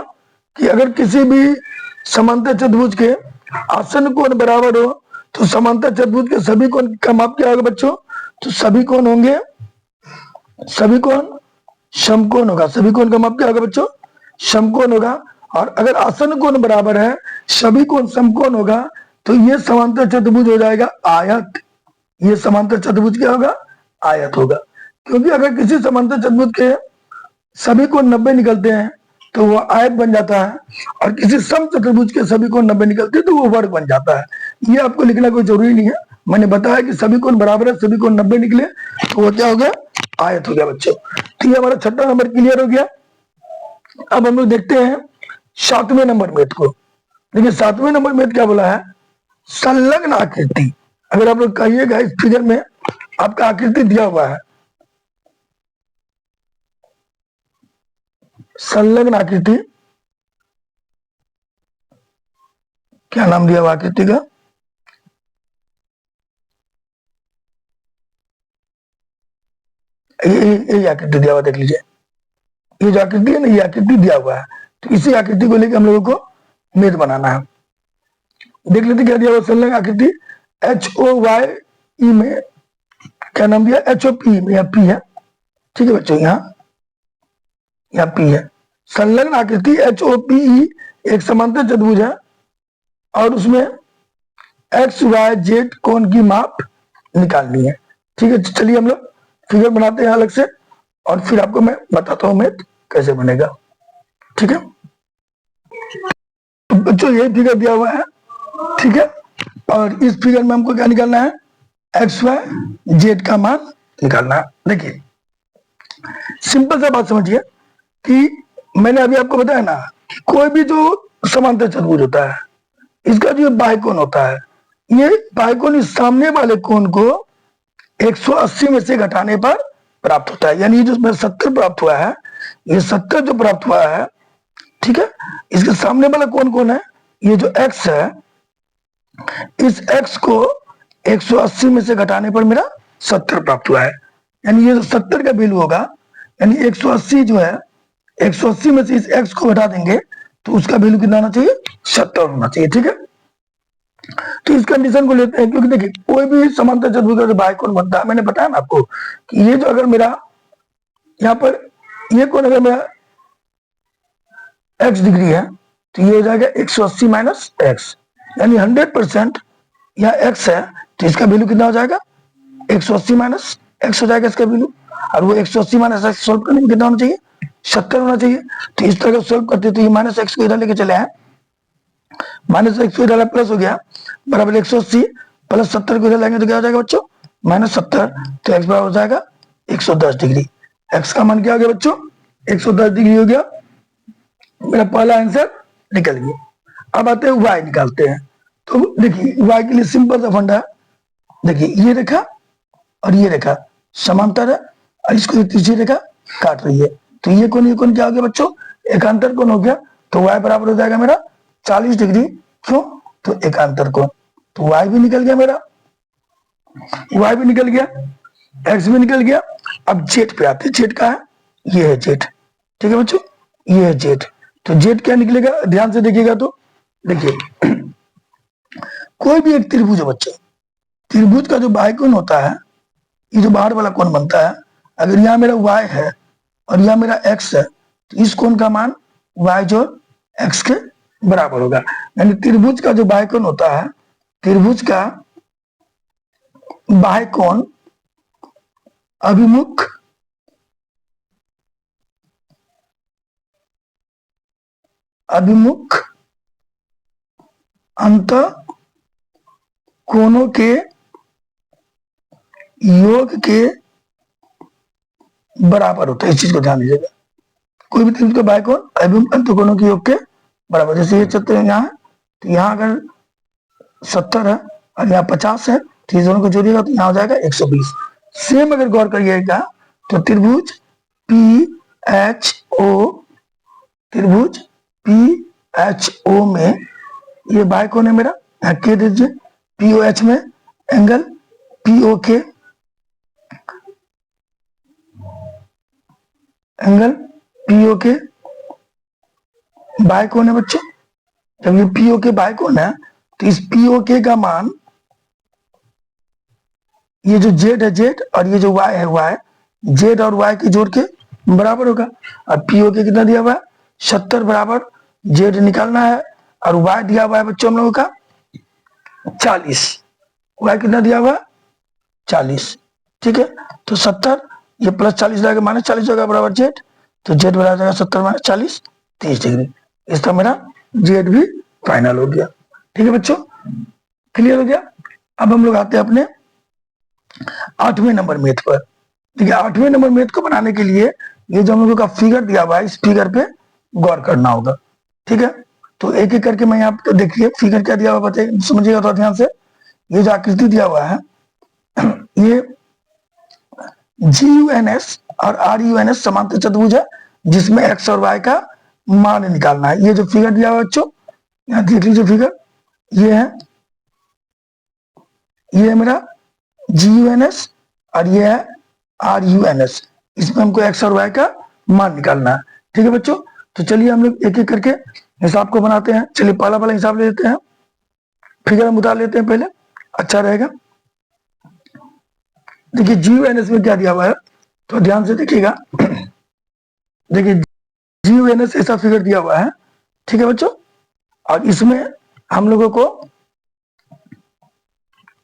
कि अगर किसी भी समांतर चतुर्भुज के आसन कोण बराबर हो, तो समांतर चतुर्भुज के सभी कोण का माप क्या होगा बच्चों, तो सभी कोण होंगे, सभी कोण समकोण होगा। सभी कोण का माप क्या होगा बच्चों, समकोण होगा। और अगर आसन कोण बराबर है, सभी कोण समकोण होगा, तो ये समांतर चतुर्भुज हो जाएगा आयत। ये समांतर चतुर्भुज क्या होगा, आयत होगा। क्योंकि अगर किसी समांतर चतुर्भुज के सभी कोण 90 निकलते हैं तो वो आयत बन जाता है, और किसी सम चतुर्भुज के सभी कोण 90 निकलते हैं तो वो वर्ग बन जाता है। ये आपको लिखना कोई जरूरी नहीं है, मैंने बताया कि सभी कोण बराबर है, सभी कोण 90 निकले तो वो क्या हो गया, आयत हो गया बच्चों। तो ये हमारा छठा नंबर क्लियर हो गया। अब हम लोग देखते हैं 7वें नंबर मैथ को। देखिए 7वें नंबर में क्या बोला है, संलग्न आकृति। अगर आप लोग कहिएगा इस फिगर में आपका आकृति दिया हुआ है, संलग्न आकृति, क्या नाम दिया हुआ आकृति का, ये आकृति दिया हुआ, देख लीजिए ये जो आकृति है ना, ये आकृति दिया हुआ है। तो इसी आकृति को लेकर हम लोगों को मेथ बनाना है। देख लेते क्या दिया हुआ, संलग्न आकृति HOYE में क्या नाम दिया, HOP में, या P है, ठीक है बच्चों, यहाँ P है। संलग्न आकृति HOPE एक समांतर चतुर्भुज है और उसमें XYZ कोण की माप निकालनी है। ठीक है, चलिए हम लोग फिगर बनाते हैं अलग से और फिर आपको मैं बताता हूं मैथ कैसे बनेगा। ठीक है, तो बच्चों यही फिगर दिया हुआ है, ठीक है, और इस फिगर में हमको क्या निकालना है, XYZ का मान निकालना है। देखिए सिंपल सा बात समझिए कि मैंने अभी आपको बताया ना कि कोई भी जो समांतर चतुर्भुज होता है, इसका जो बाह्यकोण होता है, ये बाह्यकोण इस सामने वाले कोण को 180 में से घटाने पर प्राप्त होता है। यानी जो 70 प्राप्त हुआ है, ये 70 जो प्राप्त हुआ है, ठीक है, इसके सामने वाला कोण कौन है, ये जो x है, इस x को 180 में से घटाने पर मेरा 70 प्राप्त हुआ है। यानी ये जो 70 का वैल्यू होगा, यानी 180 जो है, 180 में से इस x को घटा देंगे तो उसका वैल्यू कितना होना चाहिए, 70 होना चाहिए। ठीक है, तो इस कंडीशन को लेते हैं, क्योंकि देखिए कोई भी समांतर चतुर्भुज का जो बाह्यकोण बनता है, मैंने बताया ना आपको कि ये जो अगर मेरा यहाँ पर ये कोण अगर मेरा x डिग्री है तो ये हो जाएगा 180 माइनस एक्स, यानी 100% यहाँ x है तो इसका वैल्यू कितना हो जाएगा, 180 माइनस एक्स हो जाएगा इसका वैल्यू। और वो 180 माइनस एक्स सोल्व करने में कितना होना चाहिए, 70 होना चाहिए। तो इस तरह सोल्व करते तो ये माइनस एक्स को इधर लेके चले आए, माइनस एक्स को इधर प्लस हो गया, बराबर 180 प्लस 70 को इधर लाएंगे तो क्या हो जाएगा बच्चों, माइनस 70। तो एक्स बराबर हो जाएगा 110 डिग्री। एक्स का मान क्या हो गया बच्चों, 110 डिग्री हो गया। मेरा पहला आंसर निकल गया। अब आते हैं वाई निकालते हैं। तो देखिए वाई के लिए सिंपल सा फंडा है, देखिए ये रेखा और ये रेखा समांतर है और इसको तीसरी रेखा काट रही है, तो ये कोण क्या हो गया बच्चों, एकांतर कोण हो गया। तो वाई बराबर हो जाएगा मेरा 40 डिग्री, क्यों, तो एकांतर कोण। तो वाई भी निकल गया मेरा, वाई भी निकल गया, एक्स भी निकल गया। अब जेड पे आते हैं, जेड का है, ये है जेड, ठीक है बच्चों, ये है जेड। तो जेड क्या निकलेगा, ध्यान से देखिएगा तो देखिए कोई भी एक त्रिभुज है बच्चों, त्रिभुज का जो बाह्यकोण होता है, ये जो बाहर वाला कोण बनता है, अगर यहाँ मेरा y है और यहाँ मेरा x है, तो इस कोण का मान y जो x के बराबर होगा। यानी त्रिभुज का जो बाह्यकोण होता है, त्रिभुज का बाह्यकोण अभिमुख अंत कोणों के योग के बराबर होता है। इस चीज को ध्यान दीजिएगा, कोई भी त्रिभुज का बाह्यकोण अभिमुख अंत कोणों के योग के बराबर। जैसे ये चित्र यहाँ है, तो यहाँ अगर 70 है और यहाँ 50 है, तो ये दोनों को जोड़िएगा तो यहाँ हो जाएगा 120। सेम अगर गौर करिएगा तो त्रिभुज PHO में ये बाह्यकोण है मेरा, यहाँ के दीजिए, POH में एंगल POK, एंगल POK बाह्यकोण है बच्चों। जब ये POK बाह्यकोण है तो इस POK का मान, ये जो Z है Z और ये जो Y है Y, Z और Y के जोड़ के बराबर होगा। और POK कितना दिया हुआ है, 70 बराबर Z निकालना है, और Y दिया हुआ है बच्चों हम लोगों का 40, Y कितना दिया हुआ है 40, ठीक है। तो 70 ये प्लस 40 जाएगा, माइनस 40 होगा, बराबर Z, तो Z बराबर जाएगा 70 माइनस 40, 30 डिग्री। इसका मेरा Z भी फाइनल हो गया। ठीक है बच्चों, क्लियर हो गया। अब हम लोग आते हैं अपने 8वें नंबर मैथ पर। देखिए 8वें नंबर मैथ को बनाने के लिए ये जो हम लोगों का फिगर दिया हुआ है, इस फिगर पे गौर करना होगा। ठीक है, तो एक एक करके मैं यहाँ पे देखिए फिगर क्या दिया हुआ बताइए, समझिएगा थोड़ा ध्यान से। ये जो आकृति दिया हुआ है ये GUNS और RUNS समांतर चतुर्भुज है, जिसमें एक्स और वाई का मान निकालना है। ये जो फिगर दिया हुआ है बच्चों, यहाँ देख लीजिए फिगर, ये है मेरा GUNS और ये है RUNS। इसमें हमको एक्स और वाई का मान निकालना है। ठीक है बच्चों, तो चलिए हम लोग एक एक करके हिसाब को बनाते हैं। चलिए पहला हिसाब ले लेते हैं, फिगर हम उतार लेते हैं पहले, अच्छा रहेगा। देखिए GUNS में क्या दिया हुआ है, तो ध्यान से देखिएगा। देखिए GUNS ऐसा फिगर दिया हुआ है, ठीक है बच्चों, और इसमें हम लोगों को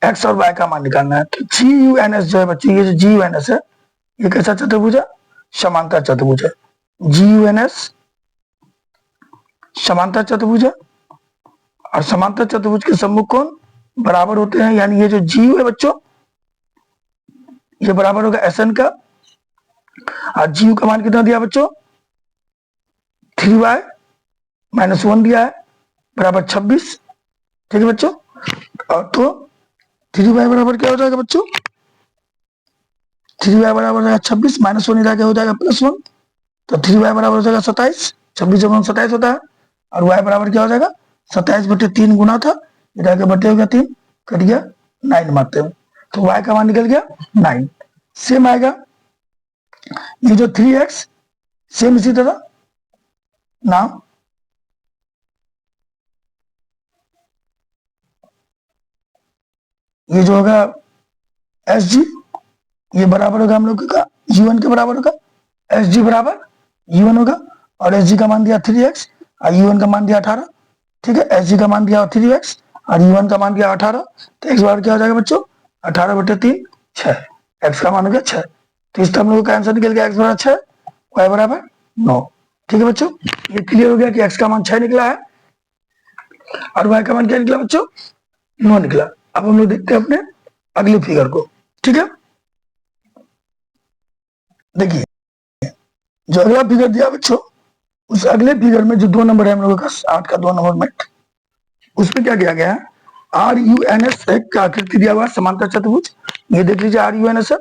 एक्स और वाई का मान निकालना है। तो GUNS जो है बच्चों, ये जो GUNS है ये कैसा चतुर्भुज है, समांतर चतुर्भुज है। GUNS समांतर चतुर्भुज है, और समांतर चतुर्भुज के सम्मुख कोण बराबर होते हैं, यानी ये जो GU है बच्चों ये बराबर होगा SN का, और GU का मान कितना दिया बच्चों, 3y - 1 दिया है बराबर 26। ठीक है बच्चों, और तो 3y बराबर क्या हो जाएगा बच्चों, 3y बराबर हो जाएगा 26 -1 इधर क्या हो जाएगा +1, तो 3y बराबर हो जाएगा 27। 26 जब 27 होता है, और y बराबर क्या हो जाएगा 27/3 गुना था, इधर के बटे हो गया 3, कट गया 9 मारते हैं, तो y का मान निकल गया 9। सेम आएगा ये जो 3x, सेम इसी तरह नाम ये जो होगा SG, ये बराबर होगा हम लोग का U1 के बराबर होगा, SG बराबर U1 होगा, और SG का मान दिया 3x और U1 का मान दिया 18। ठीक है, SG का मान दिया 3x और U1 का मान दिया 18, तो x बराबर क्या हो जाएगा बच्चों, 18/3 6, x का मान हो गया 6। तो इस हम लोग का आंसर निकल गया x बराबर 6, y बराबर 9। ठीक है बच्चों, ये क्लियर हो गया कि x का मान 6 निकला है और y का मान क्या निकला बच्चों, 9 निकला। अब हम लोग देखते हैं अपने अगली फिगर को। ठीक है, देखिए जो अगला फिगर दिया बच्चों, उस अगले फिगर में जो 2 नंबर है हम लोगों का 8 का 2 नंबर में, उसमें क्या किया गया है, RUNS एक आकृति दिया हुआ है समांतर चतुर्भुज। ये देख लीजिए RUNS है,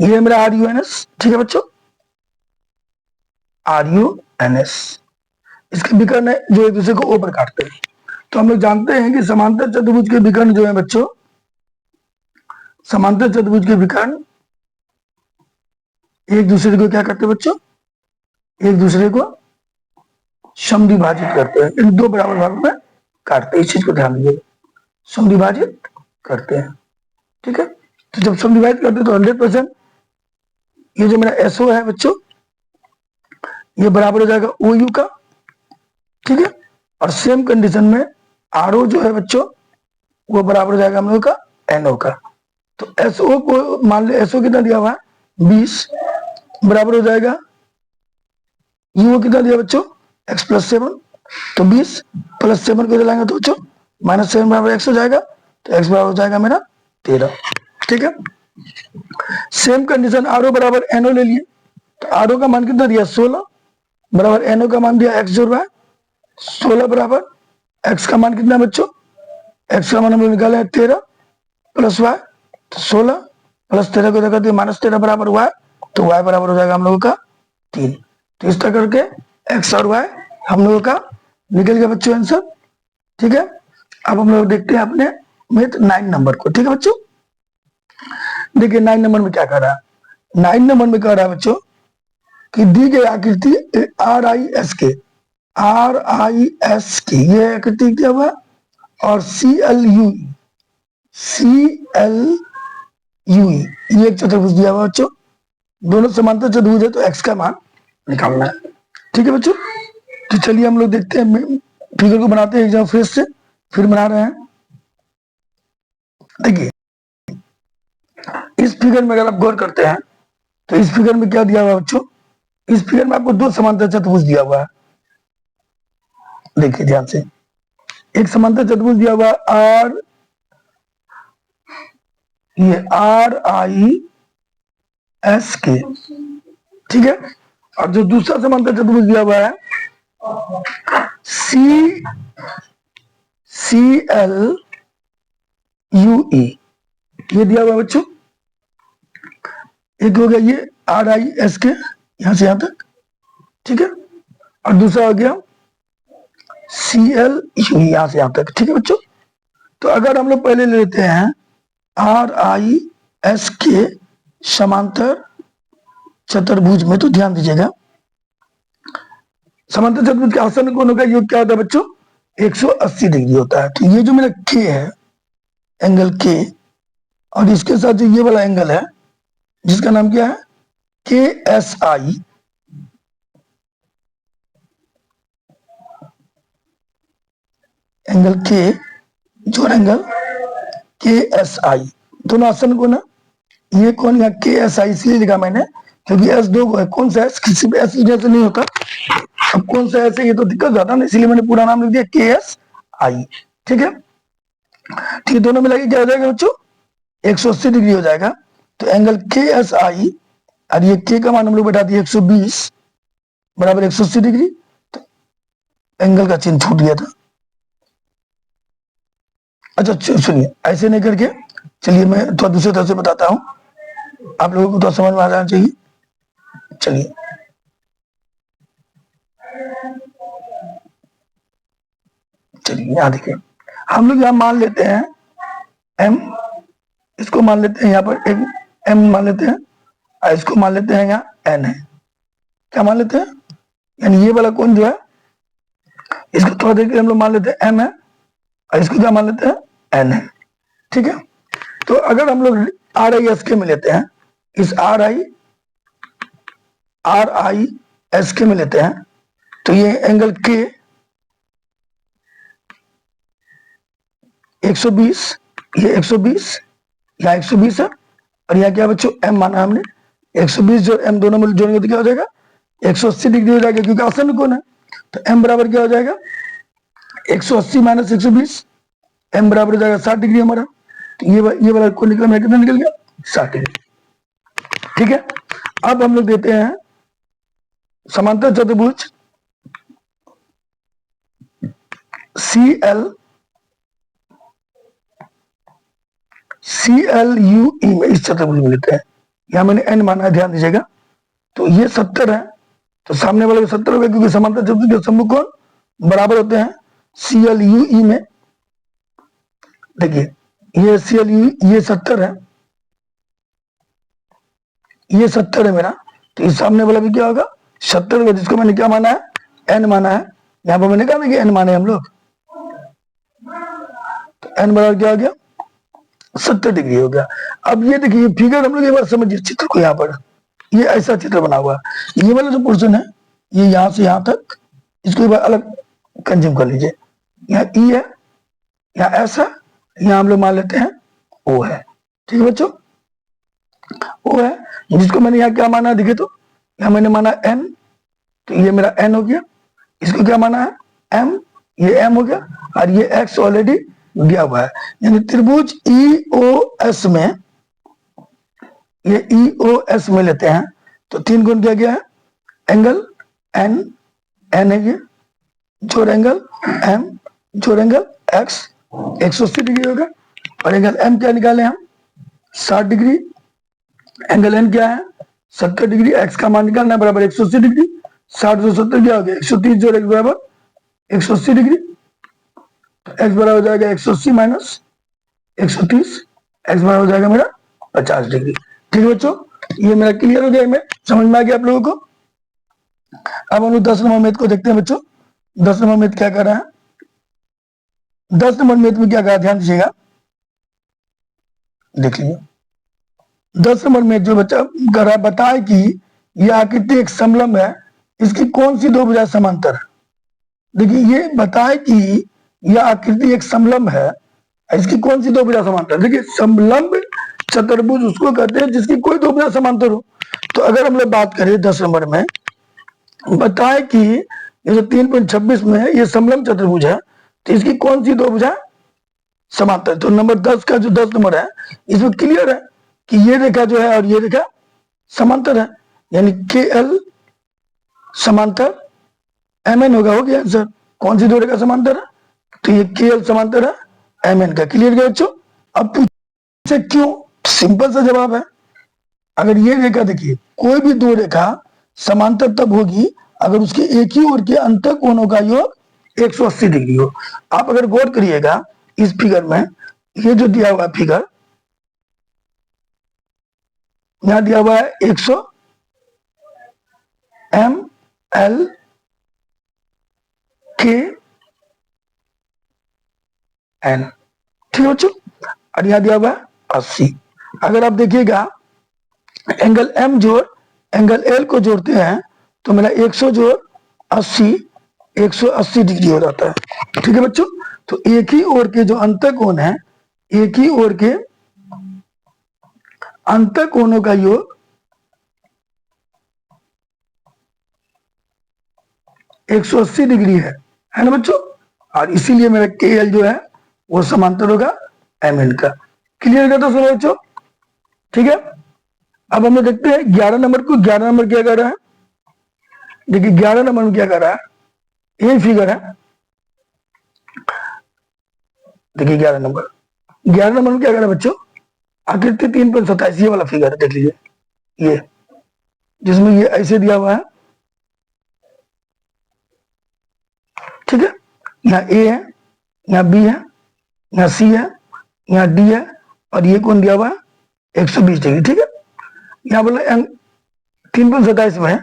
ये मेरा RUNS। ठीक है बच्चों, RUNS इसके विकर्ण है जो एक दूसरे को ओ पर काटते हैं। तो हम लोग जानते हैं कि समांतर चतुर्भुज के विकर्ण जो है बच्चों, समांतर चतुर्भुज के विकर्ण एक दूसरे को क्या करते हैं बच्चों, एक दूसरे को समद्विभाजित करते हैं, इन 2 बराबर भागों में काटते हैं। इस चीज को ध्यान दीजिएगा, समद्विभाजित करते हैं। ठीक है, तो जब समद्विभाजित करते हैं तो 100% ये जो मेरा SO है बच्चों, ये बराबर हो जाएगा OU का। ठीक है, और सेम कंडीशन में RO जो है बच्चों, वो बराबर हो जाएगा हम लोग का NO का। तो SO को मान लो, SO कितना दिया हुआ है 20, बराबर हो जाएगा UO कितना दिया बच्चों, x + 7, तो 20 + 7 को जलाएंगे तो बच्चों -7 बराबर x हो जाएगा, तो x बराबर हो जाएगा मेरा 13। ठीक है, सेम कंडीशन RO बराबर NO ले लिए, तो RO का मान कितना दिया 16, बराबर NO का मान दिया x जोड़ रहा है 16, बराबर x का मान कितना बच्चों, x का मान हम लोग निकाले 13 + y, तो 16 + 13 को देखा तो -13 बराबर y, तो y बराबर हो जाएगा हम लोगों का 3। तो इस तरह करके x और y हम लोगों का निकल गया बच्चों आंसर। ठीक है, अब हम लोग देखते हैं अपने मैथ 9 नंबर को। ठीक है बच्चों, देखिए 9 नंबर में क्या कर रहा है, 9 नंबर में कह रहा है बच्चों कि दी गई आकृति RIS के, ये आकृति क्या हुआ, और CLU ये एक चतुर्भुज दिया हुआ बच्चों, दोनों समांतर चतुर्भुज है, तो x का मान निकालना है। ठीक है बच्चों, तो चलिए हम लोग देखते हैं, फिगर को बनाते हैं एक जगह फ्रेश से, फिर बना रहे हैं। देखिए इस फिगर में अगर आप गौर करते हैं, तो इस फिगर में क्या दिया हुआ है बच्चों, इस फिगर में आपको 2 समांतर चतुर्भुज दिया हुआ है। देखिए ध्यान से, एक समांतर चतुर्भुज दिया हुआ है RIS के। ठीक है, और जो दूसरा समांतर चतुर्भुज दिया हुआ है सी एल यू ई, ये दिया हुआ बच्चों। एक हो गया ये RIS के यहां से यहां तक, ठीक है, और दूसरा हो गया CL यू यहां से यहां तक, ठीक है बच्चों। तो अगर हम लोग पहले लेते हैं RIS के समांतर चतुर्भुज में, तो ध्यान दीजिएगा समांतर चतुर्भुज के आसन कोणों का योग क्या होता है बच्चों? 180 डिग्री होता है। तो ये जो मेरा K है, एंगल K, और इसके साथ जो ये वाला एंगल है जिसका नाम क्या है KSI, एंगल K, जो एंगल KSI, दोनों आसन कोण है। ये कौन है KSI इसलिए लिखा मैंने क्योंकि S दो है, कौन सा S किसी भी S जैसे नहीं होता, अब कौन सा S है ये तो दिक्कत ज्यादा ना, इसलिए मैंने पूरा नाम लिख दिया KSI, ठीक है। ठीक, दोनों मिला के क्या हो जाएगा बच्चों? 180 डिग्री हो जाएगा। तो एंगल KSI और ये K का मान हम लोग बैठा दिए 120 बराबर 180 डिग्री, तो एंगल का चिन्ह छूट गया था। अच्छा सुनिए, ऐसे नहीं करके चलिए मैं थोड़ा दूसरे तरह से बताता हूं, आप लोगों को तो समझ में आ जाना चाहिए। चलिए यहां देखिए, हम लोग यहां मान लेते हैं M, इसको मान लेते हैं यहाँ पर एक M मान लेते हैं, और इसको मान लेते हैं यहाँ N है। क्या मान लेते हैं? यानी ये वाला कोण जो है इसको थोड़ा देर के लिए हम लोग मान लेते हैं M है, और इसको क्या मान लेते हैं N है, ठीक है। तो अगर हम लोग RIS में लेते हैं, इस RIS में लेते हैं, तो ये एंगल K 120, ये 120, यहाँ 120 है, और यहाँ क्या बच्चों M माना हमने 120, जो M दोनों में जोड़ेंगे तो क्या हो जाएगा 180 डिग्री हो जाएगा, क्योंकि आसन कोण है। तो M बराबर क्या हो जाएगा 180 माइनस 120, M बराबर हो जाएगा 60 डिग्री हमारा। तो ये वाला कोण निकला, मेरा कितना निकल गया 60 डिग्री, ठीक है। अब हम लोग देते हैं समांतर चतुर्भुज CLUE में, इस चतुर्भुज में लेते हैं, यहां मैंने N माना है, ध्यान दीजिएगा। तो ये 70 है, तो सामने वाले को 70 हो गया, क्योंकि समांतर चतुर्भुज के सम्मुख कोण बराबर होते हैं CLUE में। देखिए ये CLUE, ये 70 है, ये 70 है मेरा, तो इस सामने वाला भी क्या होगा 70 होगा, जिसको मैंने क्या माना है N माना है। यहां पर मैंने कहा ना कि N माने हम लोग, तो N बराबर क्या हो गया 70 डिग्री हो गया। अब ये देखिए फिगर हम लोग एक बार समझिए चित्र को, यहाँ पर ये ऐसा चित्र बना हुआ है, ये वाला जो पोर्शन है ये यहां से यहां तक, इसको एक बार अलग कंज्यूम कर लीजिए। यहाँ E है, यहाँ S है, यहाँ हम लोग मान लेते हैं O है, ठीक है बच्चों, O है, जिसको मैंने यहाँ क्या माना है देखिए, तो यहाँ मैंने माना N, तो ये मेरा N हो गया, इसको क्या माना है M, ये M हो गया, और ये X ऑलरेडी दिया हुआ है। यानी त्रिभुज EOS में, ये EOS में लेते हैं, तो तीन गुण क्या गया है एंगल N है, ये जोड़ एंगल M जोड़ एंगल X 180 डिग्री होगा, और एंगल M क्या निकाले हम 60 डिग्री, एंगल N क्या है 70 डिग्री, X का मान निकालना बराबर 180 डिग्री, 60 से 70 क्या हो गया 130 जोड़ X बराबर 180 डिग्री। X बराबर हो जाएगा 180 माइनस 130, X बराबर हो जाएगा मेरा 50 डिग्री, ठीक है बच्चों। ये मेरा क्लियर हो गया, मैं समझ में आ गया आप लोगों को। अब हम लोग 10 नंबर मैथ को देखते हैं बच्चों। 10 नंबर मैथ क्या कर रहा है, 10 नंबर मैथ में क्या कहा ध्यान दीजिएगा, देख लीजिए। 10 नंबर मैथ जो बच्चा कर रहा है, बताए कि यह आकृति एक समलंब है, इसकी कौन सी दो भुजा समांतर है। देखिए ये बताए कि यह आकृति एक समलंब है, इसकी कौन सी दो भुजा समांतर। देखिए समलंब चतुर्भुज उसको कहते हैं जिसकी कोई दो भुजा समांतर हो। तो अगर हम लोग बात करें 10 नंबर में, बताए कि ये जो 3.26 में है ये समलंब चतुर्भुज है, तो इसकी कौन सी दो भुजा समांतर। तो नंबर 10 का जो 10 नंबर है इसमें क्लियर है कि ये रेखा जो है और ये रेखा समांतर है, यानी KL समांतर MN होगा, हो गया आंसर। कौन सी दो रेखा समांतर है? तो ये के एल समांतर है एम एन का। क्लियर गया बच्चों? अब पूछे क्यों? सिंपल सा जवाब है। अगर ये रेखा देखिए, कोई भी दो रेखा समांतर तब होगी अगर उसके एक ही ओर के अंतर कोणों का योग 180 डिग्री हो। आप अगर गौर करिएगा इस फिगर में, ये जो दिया हुआ फिगर, यहां दिया हुआ है 100 एम एल के एन, ठीक है बच्चों। और यहां दिया हुआ है 80। अगर आप देखिएगा एंगल एम जोड़ एंगल एल को जोड़ते हैं तो मेरा 100 जोड़ 80 180 डिग्री हो जाता है। ठीक है बच्चों। तो एक ही ओर के जो अंतर कोण है, एक ही ओर के अंतर कोणों का योग 180 डिग्री है ना बच्चों। और इसीलिए मेरा के एल जो है वो समांतर होगा एम एन का। क्लियर है तो सुनो बच्चों, ठीक है। अब हम लोग देखते हैं 11 नंबर को। 11 नंबर क्या कर रहा है? देखिए 11 नंबर में क्या कर रहा है, यही फिगर है। देखिए 11 नंबर, 11 नंबर में क्या कर रहा है बच्चों? आकृति 3.27, ये वाला फिगर है, देख लीजिए, ये जिसमें ये ऐसे दिया हुआ है, ठीक है। यहाँ ए है, यहाँ बी है, यहाँ सी है, यहाँ डी है, और ये कौन दिया हुआ है? 120 डिग्री, ठीक है। यहाँ बोला 3.27 में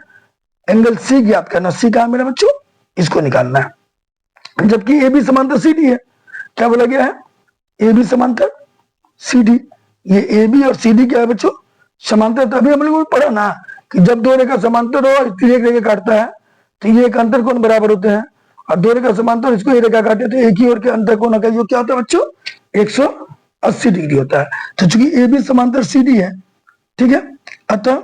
एंगल सी ज्ञात करना। सी कहा मेरा बच्चों? इसको निकालना है। जबकि ए बी समांतर सी डी है। क्या बोला गया है? ए बी समांतर सी डी। ये ए बी और सी डी क्या है बच्चों? समांतर। तभी हम लोगों ने पढ़ा ना कि जब दो रेखा समांतर हो, एक रेखा काटता है तो ये एक अंतर कोण बराबर होते हैं, और दो रेखा समांतर इसको एक रेखा काटे तो एक ही ओर के अंतर कोण का योग क्या होता है बच्चों? 180 डिग्री होता है। तो चूंकि ए बी समांतर सी डी है, ठीक है, अतः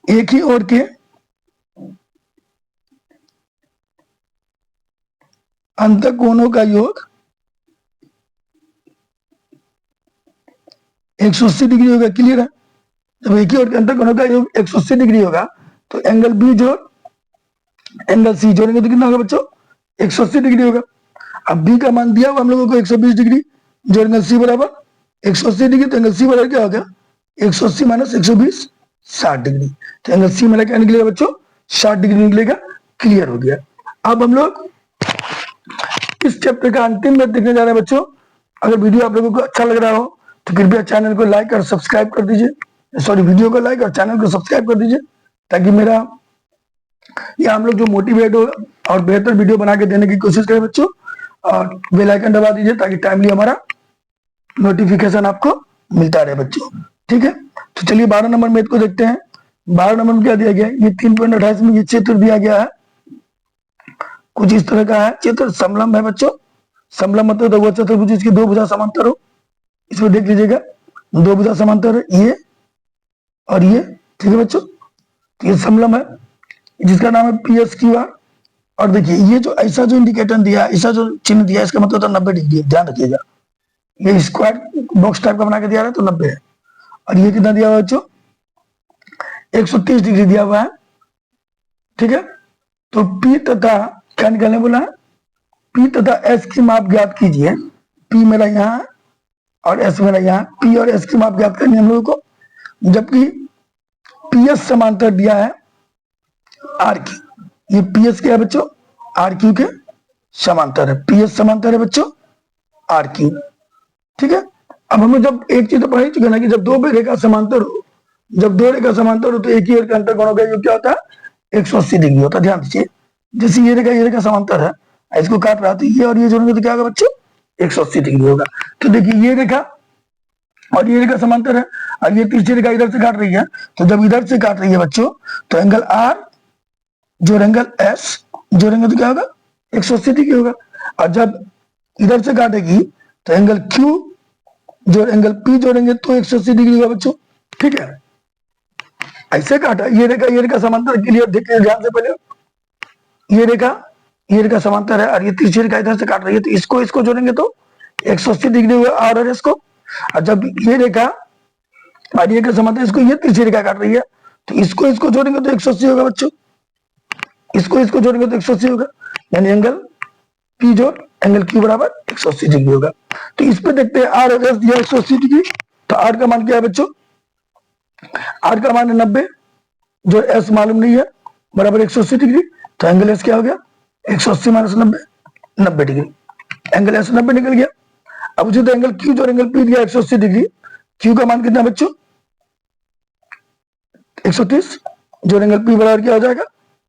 एक ही ओर के अंतर कोणों का योग 180 डिग्री होगा। क्लियर है? जब एक ही ओर के अंतर कोणों का योग 180 डिग्री होगा तो एंगल बी जोड़ एंगल सी जोड़ेंगे तो कितना होगा बच्चों? 180 डिग्री होगा। अब बी का मान दिया हुआ हम लोगों को 120 डिग्री, जो एंगल सी बराबर 180 डिग्री, तो एंगल सी बराबर क्या हो गया? 180 माइनस 120, 60 डिग्री। तो एंगल सी मेरा क्या निकलेगा बच्चों? 60 डिग्री निकलेगा। क्लियर हो गया। अब हम लोग इस चैप्टर का अंतिम में देखने जा रहे हैं बच्चों। अगर वीडियो आप लोगों को अच्छा लग रहा हो तो कृपया चैनल को लाइक और सब्सक्राइब कर दीजिए। सॉरी, वीडियो को लाइक और चैनल को सब्सक्राइब कर दीजिए, ताकि मेरा या हम लोग जो मोटिवेट हो और बेहतर वीडियो बना के देने की कोशिश करें बच्चों। और बेल आइकन दबा दीजिए ताकि टाइमली हमारा नोटिफिकेशन आपको मिलता रहे बच्चों। ठीक है, तो चलिए 12 नंबर मैथ को देखते हैं। 12 नंबर में क्या दिया गया है? ये 3.28 में ये चित्र दिया गया है, कुछ इस तरह का है चित्र। समलंब है बच्चों। समलंब मतलब वो चतुर्भुज जिसकी दो भुजा समांतर हो। इसमें देख लीजिएगा, दो भुजा समांतर है, ये और ये, ठीक है बच्चों। तो ये समलंब है जिसका नाम है पी एस क्यू आर। और देखिए ये जो ऐसा जो इंडिकेटर दिया है, ऐसा जो चिन्ह दिया है, इसका मतलब 90 डिग्री है। ध्यान रखिएगा, ये स्क्वायर बॉक्स टाइप का बना के दिया है तो 90 है। और ये कितना दिया हुआ है बच्चों? 130 डिग्री दिया हुआ है, ठीक है। तो P तथा क्या निकालने बोला है? P तथा S की माप ज्ञात कीजिए। P मेरा यहाँ और S मेरा यहाँ। P और S की माप ज्ञात करनी है हम लोगों को। जबकि PS समांतर दिया है R की। ये PS क्या है बच्चों? RQ के समांतर है। PS समांतर है बच्चों RQ, ठीक है। अब हमें जब एक चीज तो पढ़ ही चुके ना कि जब दो रेखा समांतर हो, जब दो रेखा समांतर हो तो एक ही ओर के अंतर कोणों का योग क्या होता है? 180 डिग्री होता है। ध्यान दीजिए, जैसे ये रेखा समांतर है, इसको काट रहा तो ये और ये जोड़ेंगे तो क्या होगा बच्चों? 180 डिग्री होगा। तो देखिए ये रेखा और ये रेखा समांतर है, और ये तीसरी रेखा इधर से काट रही है। तो जब इधर से काट रही है बच्चों तो एंगल R जो एंगल S जोड़ेंगे तो क्या होगा? 180 डिग्री होगा। और जब इधर से काटेगी तो एंगल Q जो एंगल P जोड़ेंगे तो 180 डिग्री होगा बच्चों, ठीक है। ऐसे काटा, ये रेखा समांतर। क्लियर? देखिए ध्यान से पहले, ये रेखा समांतर है और ये तीसरी रेखा इधर से काट रही है, तो इसको जोड़ेंगे तो 180 डिग्री हुआ R और S को। और जब ये रेखा और ये रेखा समांतर, इसको ये तीसरी रेखा काट रही है, तो इसको जोड़ेंगे तो 180 होगा बच्चों। इसको जोड़ेंगे तो 180 होगा। यानी एंगल पी जोड़ एंगल क्यू बराबर 180 डिग्री होगा। तो इस पे देखते हैं आर और एस दिया 180 डिग्री, तो आर का मान क्या है बच्चों, आर का मान है 90, जो एस मालूम नहीं है, बराबर 180 डिग्री। तो एंगल एस क्या हो गया, 180 माइनस 90, 90 डिग्री। एंगल एस 90 निकल गया। अब मुझे तो एंगल क्यू जो एंगल पी दिया 180 डिग्री, क्यू का मान कितना बच्चों 130, जो एंगल पी बराबर क्या हो जाएगा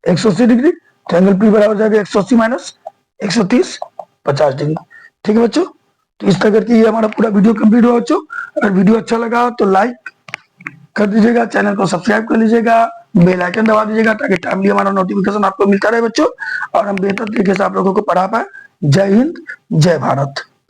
180 डिग्री। तो एंगल पी बराबर जाएगा 180 माइनस 130, 50 डिग्री। ठीक है बच्चों, तो इस तरह करके ये हमारा पूरा वीडियो कंप्लीट हुआ बच्चों। अगर वीडियो अच्छा लगा तो लाइक कर दीजिएगा, चैनल को सब्सक्राइब कर लीजिएगा, बेल आइकन दबा दीजिएगा ताकि टाइमली हमारा नोटिफिकेशन आपको मिलता रहे बच्चों, और हम बेहतर तरीके से आप लोगों को पढ़ा पाए। जय हिंद, जय भारत।